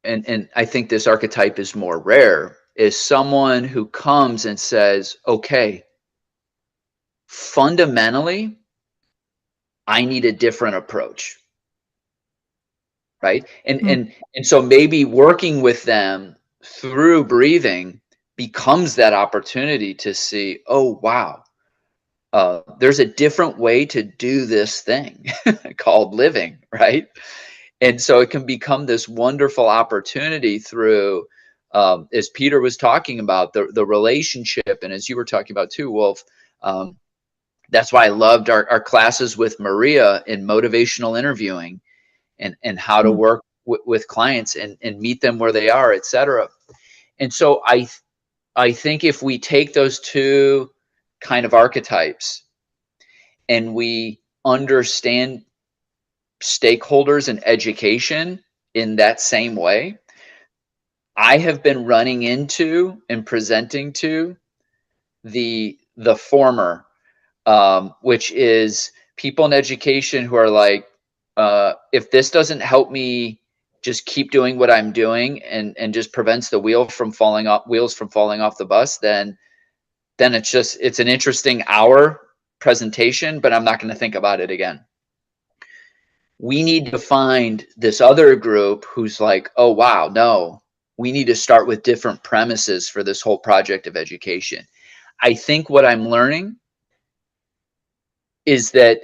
and I think this archetype is more rare, is someone who comes and says, okay, fundamentally, I need a different approach. Right. And so maybe working with them through breathing becomes that opportunity to see, oh, wow, there's a different way to do this thing called living. Right. And so it can become this wonderful opportunity through, as Peter was talking about, the relationship, and as you were talking about too, Wolf, that's why I loved our classes with Maria in motivational interviewing and how to work with clients and meet them where they are, et cetera. And so I think if we take those two kind of archetypes and we understand stakeholders and education in that same way, I have been running into and presenting to the former, which is people in education who are like, if this doesn't help me just keep doing what I'm doing and just prevents the wheels from falling off the bus, then it's an interesting hour presentation, but I'm not going to think about it again. We need to find this other group who's like, oh, wow, no, we need to start with different premises for this whole project of education. I think what I'm learning is that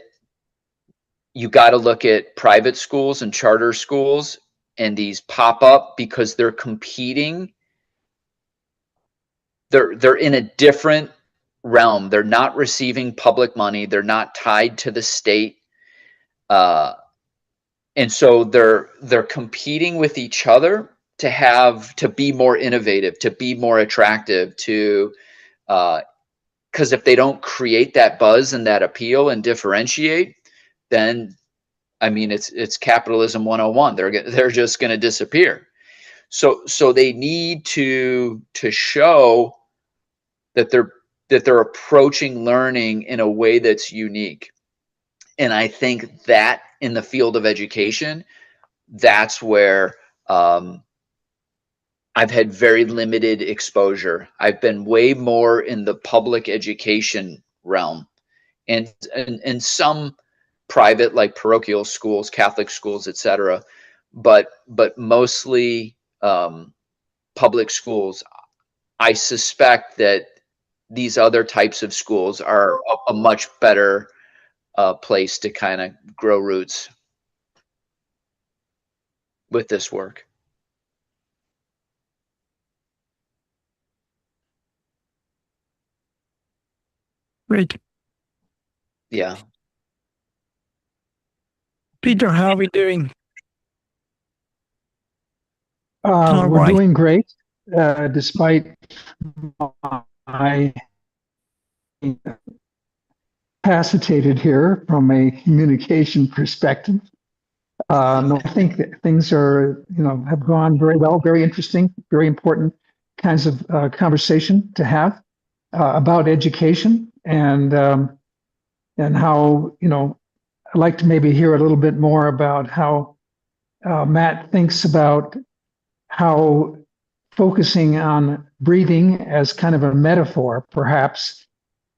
you got to look at private schools and charter schools and these pop up because they're competing. They're in a different realm. They're not receiving public money. They're not tied to the state. And so they're competing with each other to be more innovative, to be more attractive, because if they don't create that buzz and that appeal and differentiate, then I mean it's capitalism 101. They're just going to disappear. So they need to show that they're approaching learning in a way that's unique. And I think that in the field of education, that's where I've had very limited exposure. I've been way more in the public education realm and some private, like parochial schools, Catholic schools, etc. But mostly public schools. I suspect that these other types of schools are a much better place to kind of grow roots with this work. Great. Yeah. Peter, how are we doing? All We're right. doing great, despite my incapacitated here from a communication perspective. No, I think that things are, have gone very well, very interesting, very important kinds of conversation to have about education and how, I'd like to maybe hear a little bit more about how Matt thinks about how focusing on breathing as kind of a metaphor, perhaps,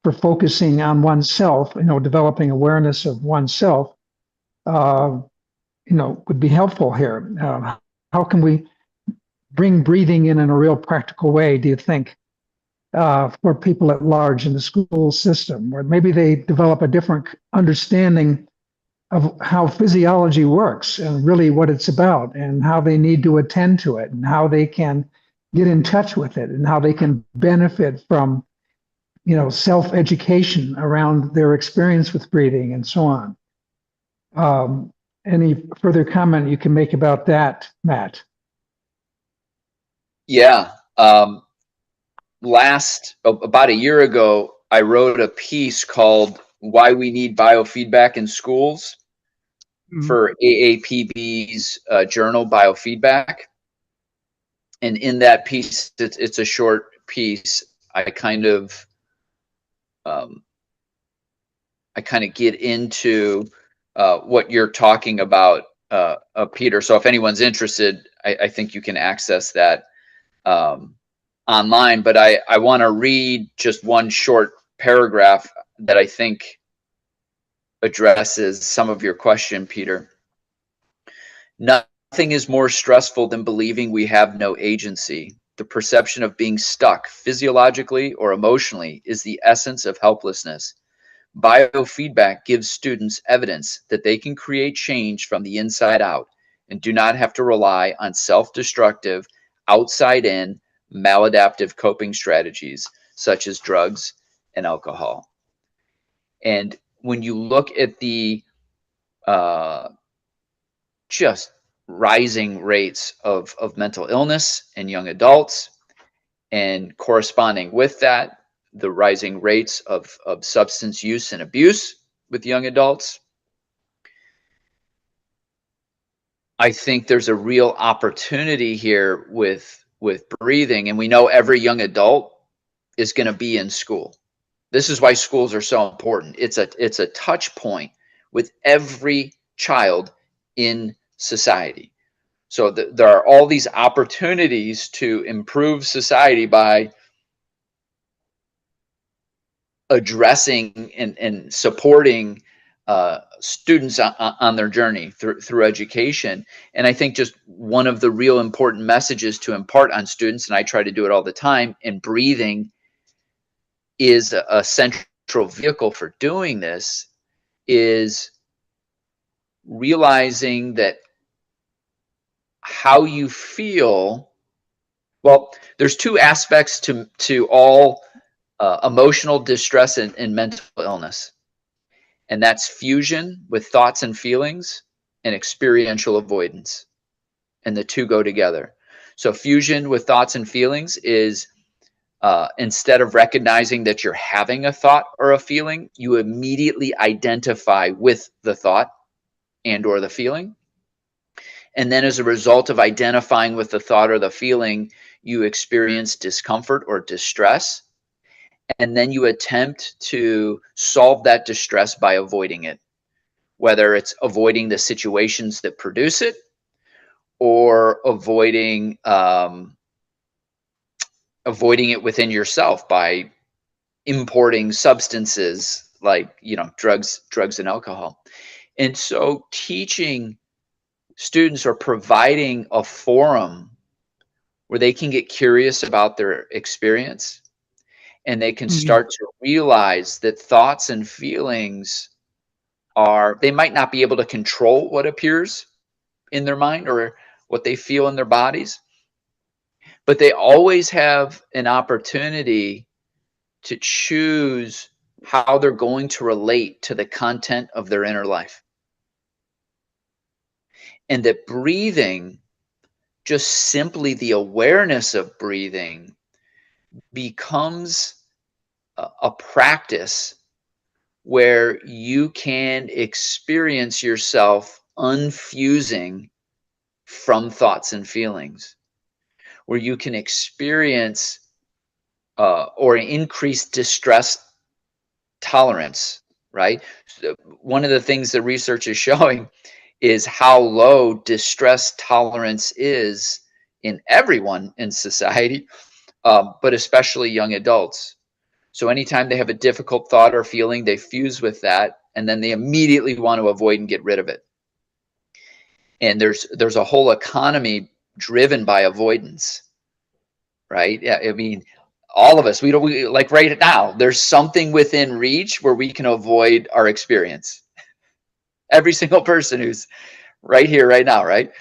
for focusing on oneself, developing awareness of oneself, would be helpful here. How can we bring breathing in a real practical way, do you think, for people at large in the school system, where maybe they develop a different understanding of how physiology works and really what it's about and how they need to attend to it and how they can get in touch with it and how they can benefit from, self-education around their experience with breathing and so on. Any further comment you can make about that, Matt? Yeah. About a year ago, I wrote a piece called Why We Need Biofeedback in Schools for AAPB's journal Biofeedback. And in that piece, it's a short piece. I kind of get into what you're talking about, Peter. So if anyone's interested, I think you can access that online. But I want to read just one short paragraph that I think addresses some of your question, Peter. Nothing is more stressful than believing we have no agency. The perception of being stuck physiologically or emotionally is the essence of helplessness. Biofeedback gives students evidence that they can create change from the inside out and do not have to rely on self-destructive, outside-in, maladaptive coping strategies such as drugs and alcohol. And when you look at the just rising rates of mental illness in young adults, and corresponding with that, the rising rates of substance use and abuse with young adults, I think there's a real opportunity here with breathing. And we know every young adult is going to be in school. This is why schools are so important. It's a touch point with every child in society. So there are all these opportunities to improve society by addressing and supporting students on their journey through education. And I think just one of the real important messages to impart on students, and I try to do it all the time, and breathing is a central vehicle for doing this, is realizing that how you feel, well, there's two aspects to all emotional distress and mental illness. And that's fusion with thoughts and feelings and experiential avoidance. And the two go together. So fusion with thoughts and feelings is instead of recognizing that you're having a thought or a feeling, you immediately identify with the thought and or the feeling. And then as a result of identifying with the thought or the feeling, you experience discomfort or distress. And then you attempt to solve that distress by avoiding it, whether it's avoiding the situations that produce it or avoiding it within yourself by importing substances like, drugs and alcohol. And so teaching students or providing a forum where they can get curious about their experience and they can start to realize that thoughts and feelings they might not be able to control what appears in their mind or what they feel in their bodies, but they always have an opportunity to choose how they're going to relate to the content of their inner life. And that breathing, just simply the awareness of breathing, becomes a practice where you can experience yourself unfusing from thoughts and feelings, where you can experience or increase distress tolerance, right? So one of the things the research is showing is how low distress tolerance is in everyone in society, but especially young adults. So anytime they have a difficult thought or feeling, they fuse with that, and then they immediately want to avoid and get rid of it. And there's a whole economy driven by avoidance, right? Yeah, I mean, all of us, we like right now, there's something within reach where we can avoid our experience. Every single person who's right here, right now, right?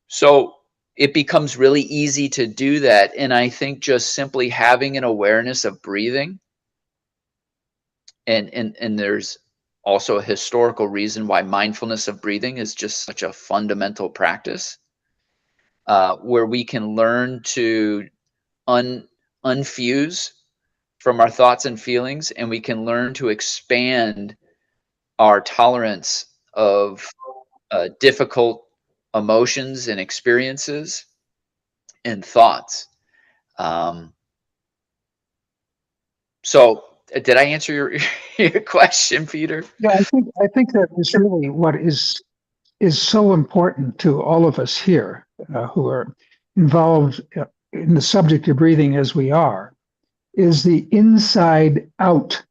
So it becomes really easy to do that. And I think just simply having an awareness of breathing, and there's also a historical reason why mindfulness of breathing is just such a fundamental practice, where we can learn to unfuse from our thoughts and feelings, and we can learn to expand our tolerance of difficult emotions and experiences and thoughts. So did I answer your question, Peter? Yeah, I think that is really what is so important to all of us here who are involved in the subject of breathing as we are, is the inside out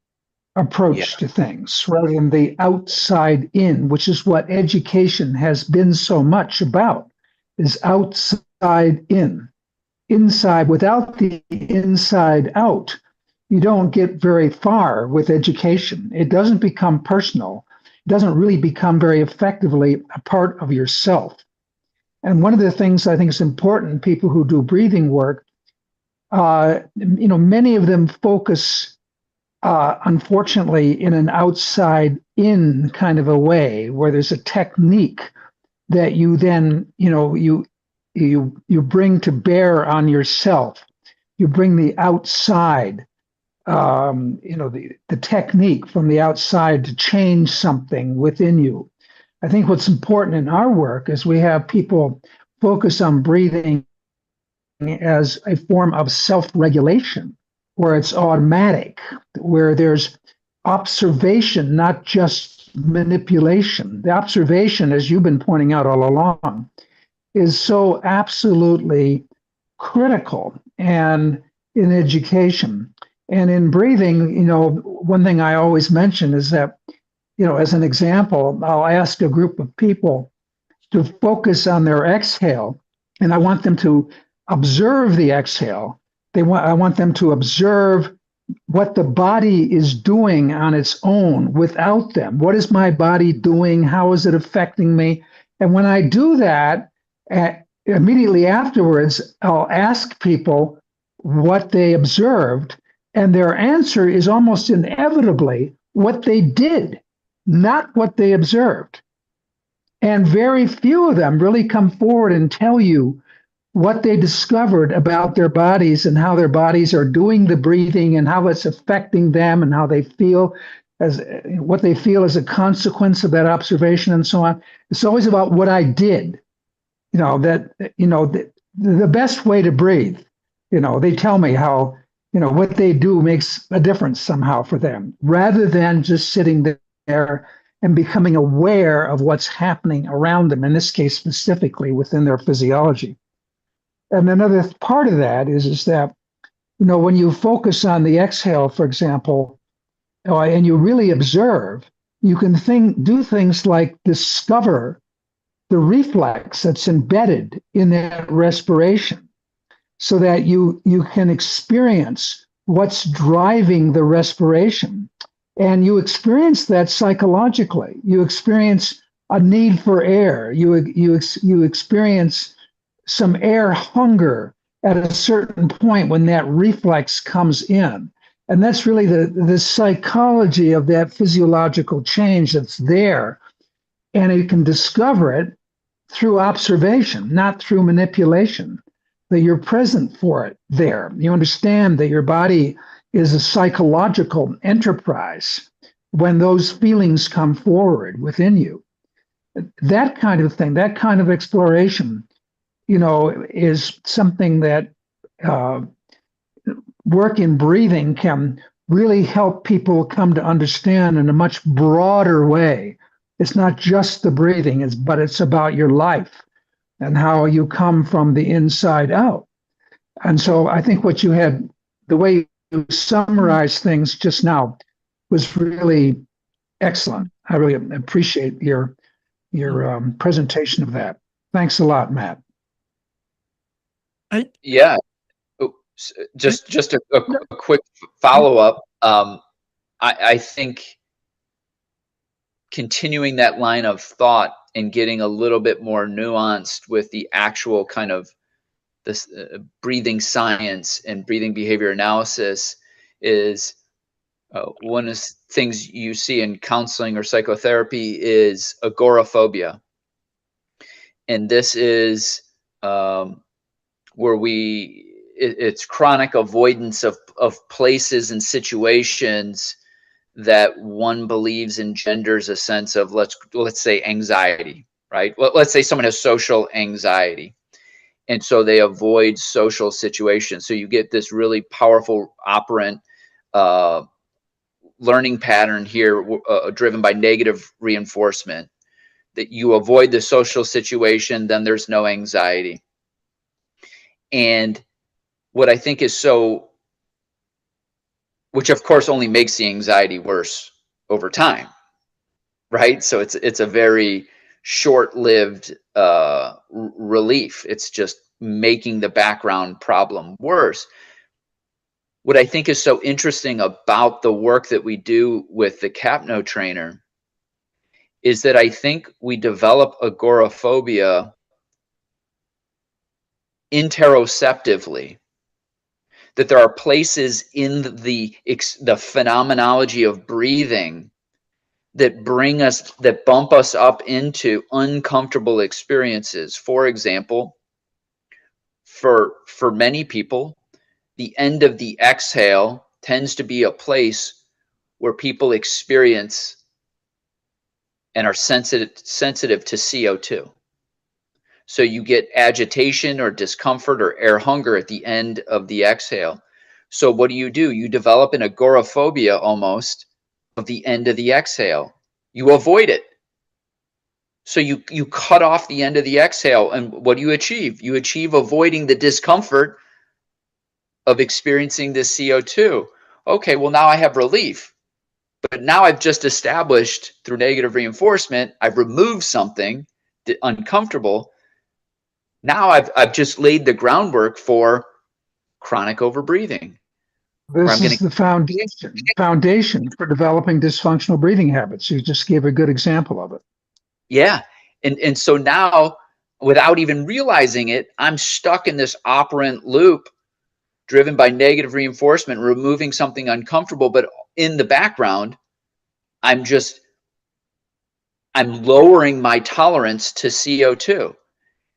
approach to things rather than the outside in, which is what education has been so much about, is outside in. Inside, without the inside out, you don't get very far with education. It doesn't become personal. It doesn't really become very effectively a part of yourself. And one of the things I think is important, people who do breathing work, many of them focus, unfortunately, in an outside in kind of a way, where there's a technique that you then, you bring to bear on yourself. You bring the outside, the technique from the outside to change something within you. I think what's important in our work is we have people focus on breathing as a form of self-regulation, where it's automatic, where there's observation, not just manipulation. The observation, as you've been pointing out all along, is so absolutely critical and in education. And in breathing, one thing I always mention is that, as an example, I'll ask a group of people to focus on their exhale, and I want them to observe the exhale. I want them to observe what the body is doing on its own without them. What is my body doing? How is it affecting me? And when I do that, immediately afterwards, I'll ask people what they observed, and their answer is almost inevitably what they did, not what they observed. And very few of them really come forward and tell you what they discovered about their bodies and how their bodies are doing the breathing and how it's affecting them and how they feel, as what they feel as a consequence of that observation and so on. It's always about what I did. The best way to breathe, they tell me how, what they do makes a difference somehow for them, rather than just sitting there and becoming aware of what's happening around them, in this case, specifically within their physiology. And another part of that is that, when you focus on the exhale, for example, and you really observe, you can do things like discover the reflex that's embedded in that respiration, so that you can experience what's driving the respiration. And you experience that psychologically. You experience a need for air. You experience some air hunger at a certain point when that reflex comes in. And that's really the psychology of that physiological change that's there. And you can discover it through observation, not through manipulation, that you're present for it there. You understand that your body is a psychological enterprise when those feelings come forward within you. That kind of thing, that kind of exploration, is something that work in breathing can really help people come to understand in a much broader way. It's not just the breathing, but it's about your life and how you come from the inside out. And so I think what you had, the way you summarized things just now was really excellent. I really appreciate your presentation of that. Thanks a lot, Matt. Yeah. Just a quick follow-up. I think continuing that line of thought and getting a little bit more nuanced with the actual kind of this breathing science and breathing behavior analysis is one of the things you see in counseling or psychotherapy is agoraphobia. And this is where it's chronic avoidance of places and situations that one believes engenders a sense of, let's say, anxiety, right? Let's say someone has social anxiety, and so they avoid social situations. So you get this really powerful operant learning pattern here, driven by negative reinforcement, that you avoid the social situation, then there's no anxiety. And what I think is so, which of course only makes the anxiety worse over time, right? So it's a very short-lived relief. It's just making the background problem worse. What I think is so interesting about the work that we do with the Capno trainer is that I think we develop agoraphobia interoceptively. That there are places in the phenomenology of breathing that bump us up into uncomfortable experiences. For example, for many people, the end of the exhale tends to be a place where people experience and are sensitive to CO2. So you get agitation or discomfort or air hunger at the end of the exhale. So what do? You develop an agoraphobia almost of the end of the exhale. You avoid it. So you cut off the end of the exhale, and what do you achieve? You achieve avoiding the discomfort of experiencing this CO2. Okay, well, now I have relief. But now I've just established through negative reinforcement, I've removed something uncomfortable. Now I've just laid the groundwork for chronic overbreathing. This is the foundation for developing dysfunctional breathing habits. You just gave a good example of it. Yeah. And so now, without even realizing it, I'm stuck in this operant loop driven by negative reinforcement, removing something uncomfortable. But in the background, I'm lowering my tolerance to CO2.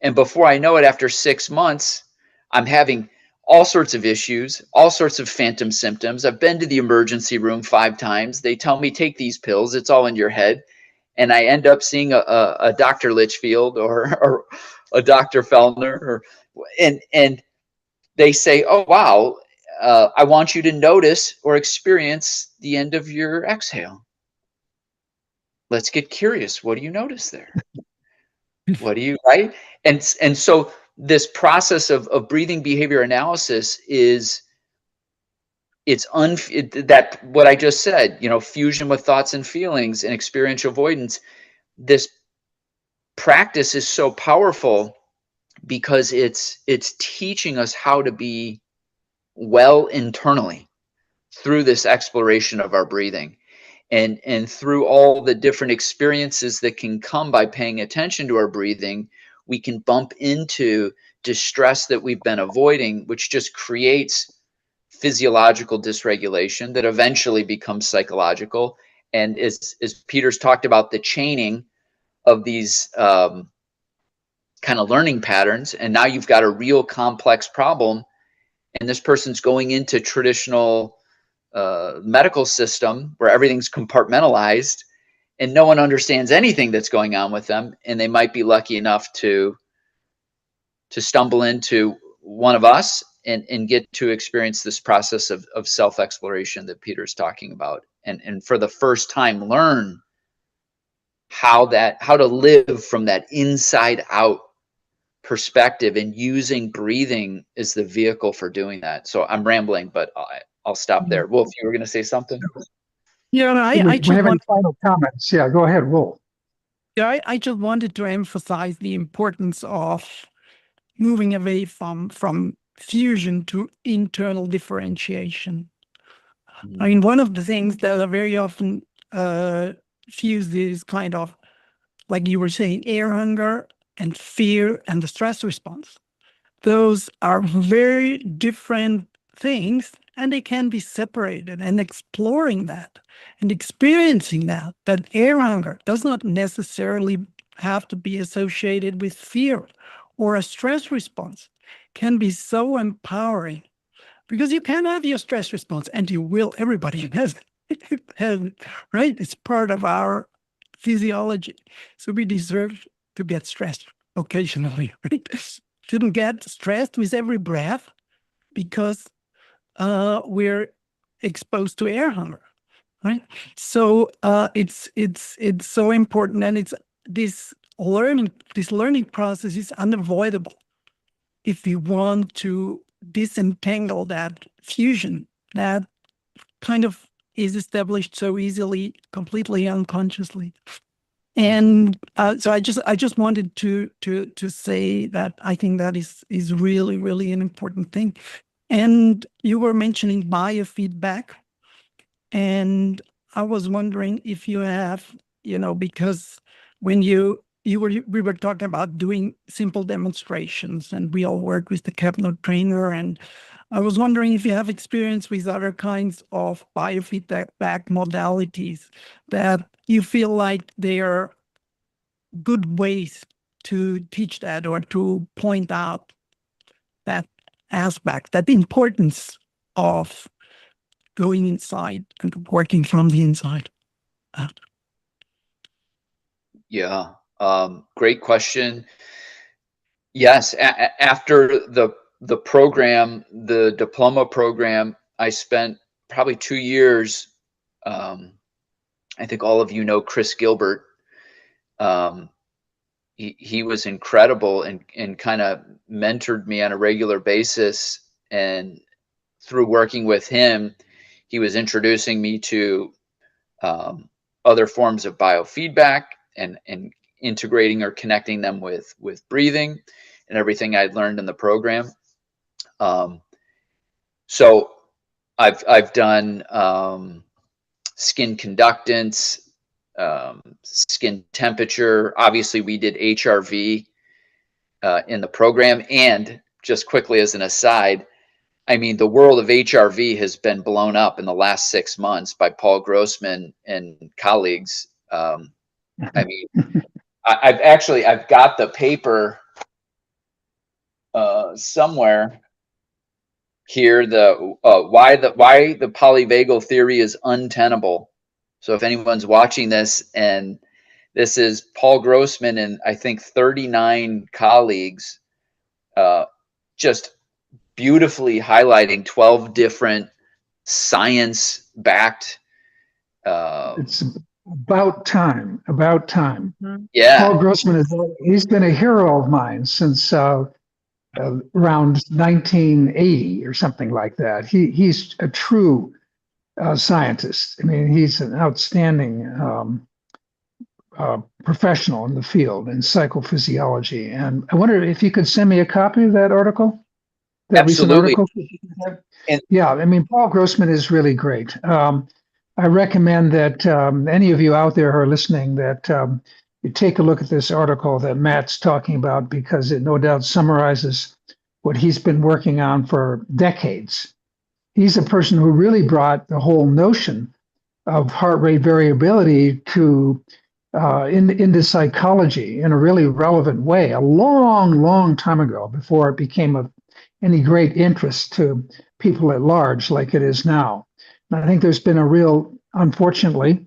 And before I know it, after 6 months, I'm having all sorts of issues, all sorts of phantom symptoms. I've been to the emergency room 5 times. They tell me, take these pills. It's all in your head. And I end up seeing a Dr. Litchfield or a Dr. Fellner. And they say, oh, wow, I want you to notice or experience the end of your exhale. Let's get curious. What do you notice there? What do you, right? And so this process of breathing behavior analysis is, that what I just said, fusion with thoughts and feelings and experiential avoidance. This practice is so powerful because it's teaching us how to be well internally. through this exploration of our breathing. And through all the different experiences that can come by paying attention to our breathing, we can bump into distress that we've been avoiding, which just creates physiological dysregulation that eventually becomes psychological. And as Peter's talked about, the chaining of these kind of learning patterns, and now you've got a real complex problem, and this person's going into traditional medical system where everything's compartmentalized and no one understands anything that's going on with them, and they might be lucky enough to stumble into one of us and get to experience this process of self-exploration that Peter's talking about, and for the first time learn how to live from that inside out perspective, and using breathing as the vehicle for doing that. So I'm rambling, but I'll stop there. Wolf, you were going to say something? Yeah, no, We have any final comments? Yeah, go ahead, Wolf. Yeah, I just wanted to emphasize the importance of moving away from fusion to internal differentiation. I mean, one of the things that are very often fused is kind of, like you were saying, air hunger and fear and the stress response. Those are very different things, and they can be separated. And exploring that and experiencing that air hunger does not necessarily have to be associated with fear, or a stress response can be so empowering, because you can have your stress response, and you will. Everybody has it, right? It's part of our physiology. So we deserve to get stressed occasionally, right? Shouldn't get stressed with every breath, because we're exposed to air hunger, right? So it's so important, and it's this learning process is unavoidable if you want to disentangle that fusion that kind of is established so easily, completely unconsciously. And so I just wanted to say that I think that is really, really an important thing. And you were mentioning biofeedback, and I was wondering if you have, because when we were talking about doing simple demonstrations, and we all work with the Kepler trainer, and I was wondering if you have experience with other kinds of biofeedback modalities that you feel like they are good ways to teach that, or to point out that aspect, that importance of going inside and working from the inside out. Yeah, great question. Yes, after the program, the diploma program, I spent probably 2 years. I think all of you know Chris Gilbert. He was incredible, and kind of mentored me on a regular basis. And through working with him, he was introducing me to other forms of biofeedback, and integrating or connecting them with breathing and everything I'd learned in the program. So I've done skin conductance, skin temperature. Obviously, we did HRV in the program. And just quickly as an aside, I mean, the world of HRV has been blown up in the last 6 months by Paul Grossman and colleagues. I mean, I've got the paper somewhere here, the why the polyvagal theory is untenable. So if anyone's watching this, and this is Paul Grossman and I think 39 colleagues, just beautifully highlighting 12 different science-backed. It's about time. Yeah. Paul Grossman he's been a hero of mine since around 1980 or something like that. He's a true scientist. I mean, he's an outstanding professional in the field in psychophysiology. And I wonder if you could send me a copy of that article. that recent Absolutely. article? And Yeah, I mean, Paul Grossman is really great. I recommend that any of you out there who are listening that you take a look at this article that Matt's talking about because it no doubt summarizes what he's been working on for decades. He's a person who really brought the whole notion of heart rate variability to into psychology in a really relevant way a long, long time ago before it became of any great interest to people at large like it is now. And I think there's been a real, unfortunately,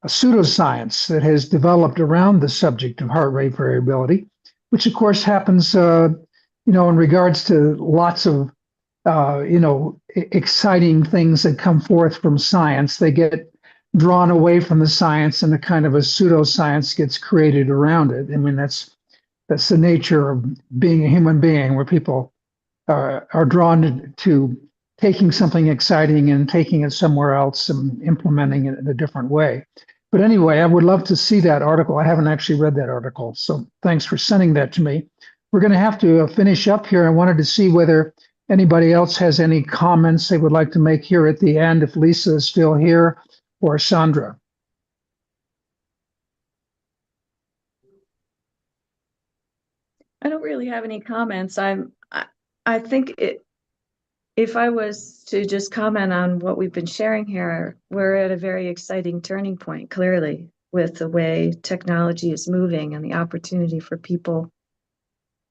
a pseudoscience that has developed around the subject of heart rate variability, which of course happens, in regards to lots of exciting things that come forth from science. They get drawn away from the science and a kind of a pseudoscience gets created around it. I mean, that's the nature of being a human being, where people are drawn to taking something exciting and taking it somewhere else and implementing it in a different way. But anyway, I would love to see that article. I haven't actually read that article, so thanks for sending that to me. We're going to have to finish up here. I wanted to see whether anybody else has any comments they would like to make here at the end, if Lisa is still here, or Sandra. I don't really have any comments. I think if I was to just comment on what we've been sharing here, we're at a very exciting turning point, clearly, with the way technology is moving and the opportunity for people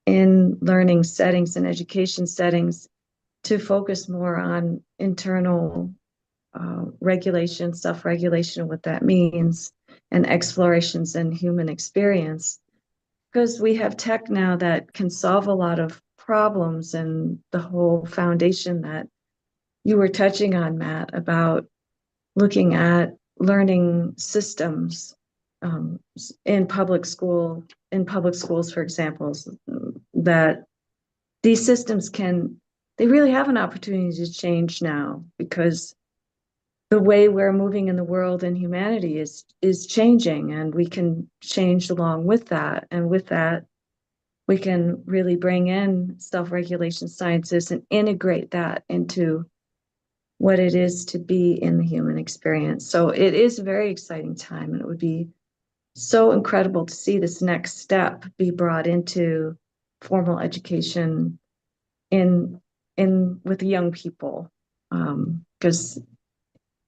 in learning settings and education settings to focus more on internal regulation, self-regulation, what that means, and explorations in human experience. Because we have tech now that can solve a lot of problems, and the whole foundation that you were touching on, Matt, about looking at learning systems in public schools, for example, that these systems they really have an opportunity to change now, because the way we're moving in the world and humanity is changing, and we can change along with that. And with that, we can really bring in self-regulation sciences and integrate that into what it is to be in the human experience. So it is a very exciting time, and it would be so incredible to see this next step be brought into formal education with young people, because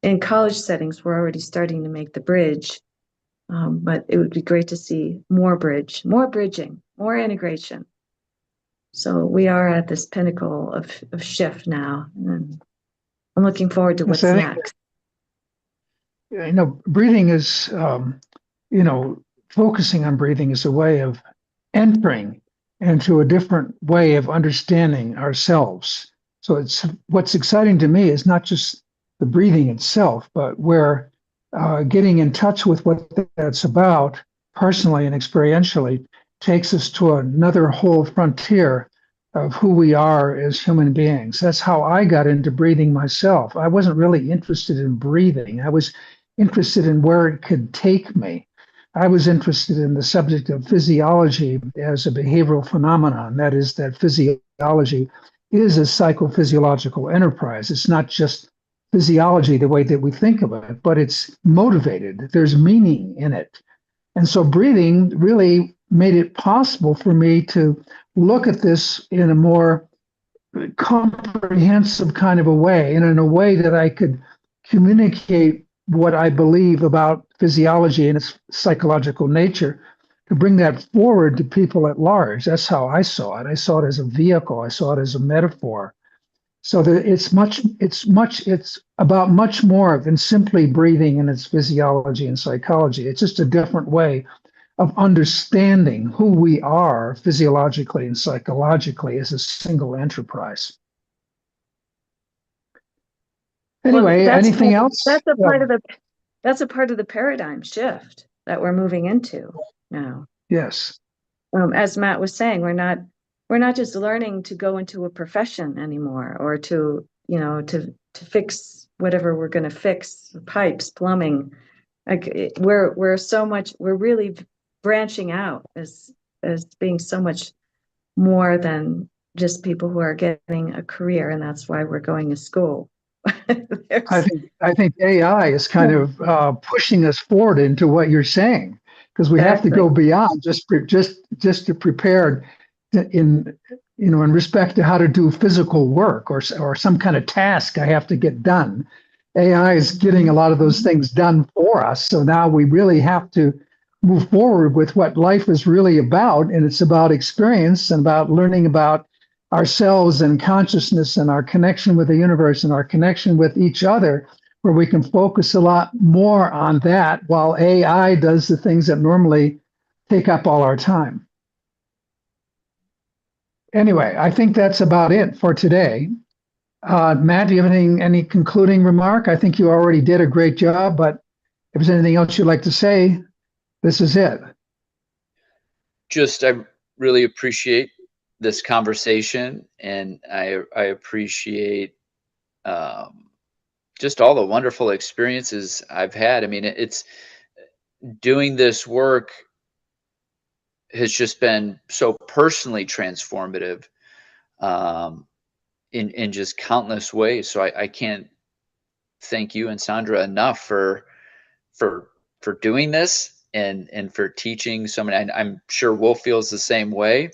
in college settings we're already starting to make the bridge, but it would be great to see more bridging, more integration. So we are at this pinnacle of shift now, and I'm looking forward to what's next. Breathing is, focusing on breathing is a way of entering into a different way of understanding ourselves. So what's exciting to me is not just the breathing itself, but we're getting in touch with what that's about personally and experientially takes us to another whole frontier of who we are as human beings. That's how I got into breathing myself. I wasn't really interested in breathing. I was interested in where it could take me. I was interested in the subject of physiology as a behavioral phenomenon. That is, that physiology is a psychophysiological enterprise. It's not just physiology the way that we think of it, but it's motivated. There's meaning in it. And so breathing really made it possible for me to look at this in a more comprehensive kind of a way, and in a way that I could communicate what I believe about physiology and its psychological nature, to bring that forward to people at large. That's how I saw it. I saw it as a vehicle. I saw it as a metaphor. So that it's about much more than simply breathing and its physiology and psychology. It's just a different way of understanding who we are physiologically and psychologically as a single enterprise. Anyway, anything else? That's a part of the paradigm shift that we're moving into now. Yes. As Matt was saying, we're not just learning to go into a profession anymore, or to fix whatever we're going to fix, pipes, plumbing. Like we're really branching out as being so much more than just people who are getting a career, and that's why we're going to school. I think AI is kind of pushing us forward into what you're saying, because we have to go beyond just to prepare in in respect to how to do physical work or some kind of task I have to get done. AI is getting a lot of those things done for us. So now we really have to move forward with what life is really about, and it's about experience and about learning about ourselves and consciousness and our connection with the universe and our connection with each other, where we can focus a lot more on that while AI does the things that normally take up all our time. Anyway, I think that's about it for today. Matt, do you have any concluding remark? I think you already did a great job, but if there's anything else you'd like to say, this is it. Just, I really appreciate this conversation, and I appreciate just all the wonderful experiences I've had. I mean, it's doing this work has just been so personally transformative in just countless ways. So I can't thank you and Sandra enough for doing this and for teaching so many. I'm sure Wolf feels the same way.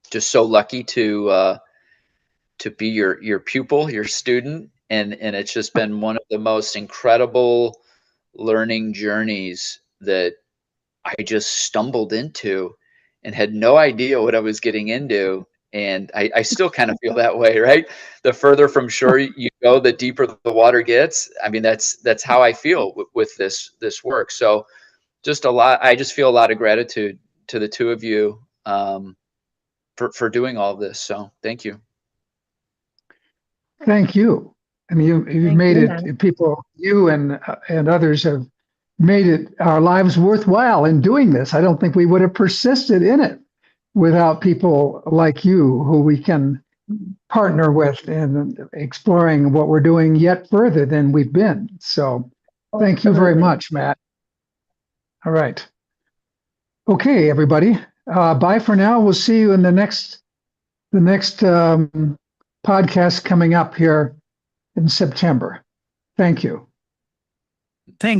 Just so lucky to be your pupil, your student, and it's just been one of the most incredible learning journeys that I just stumbled into and had no idea what I was getting into. And I still kind of feel that way, right? The further from shore you go, the deeper the water gets. I mean, that's how I feel with this work. So just I just feel a lot of gratitude to the two of you for doing all of this. So thank you. Thank you. I mean, you've made it. People, you and others have made it our lives worthwhile in doing this. I don't think we would have persisted in it without people like you, who we can partner with in exploring what we're doing yet further than we've been. So, thank you very much, Matt. All right. Okay, everybody. Bye for now. We'll see you in the next podcast coming up here in September. Thank you. Thank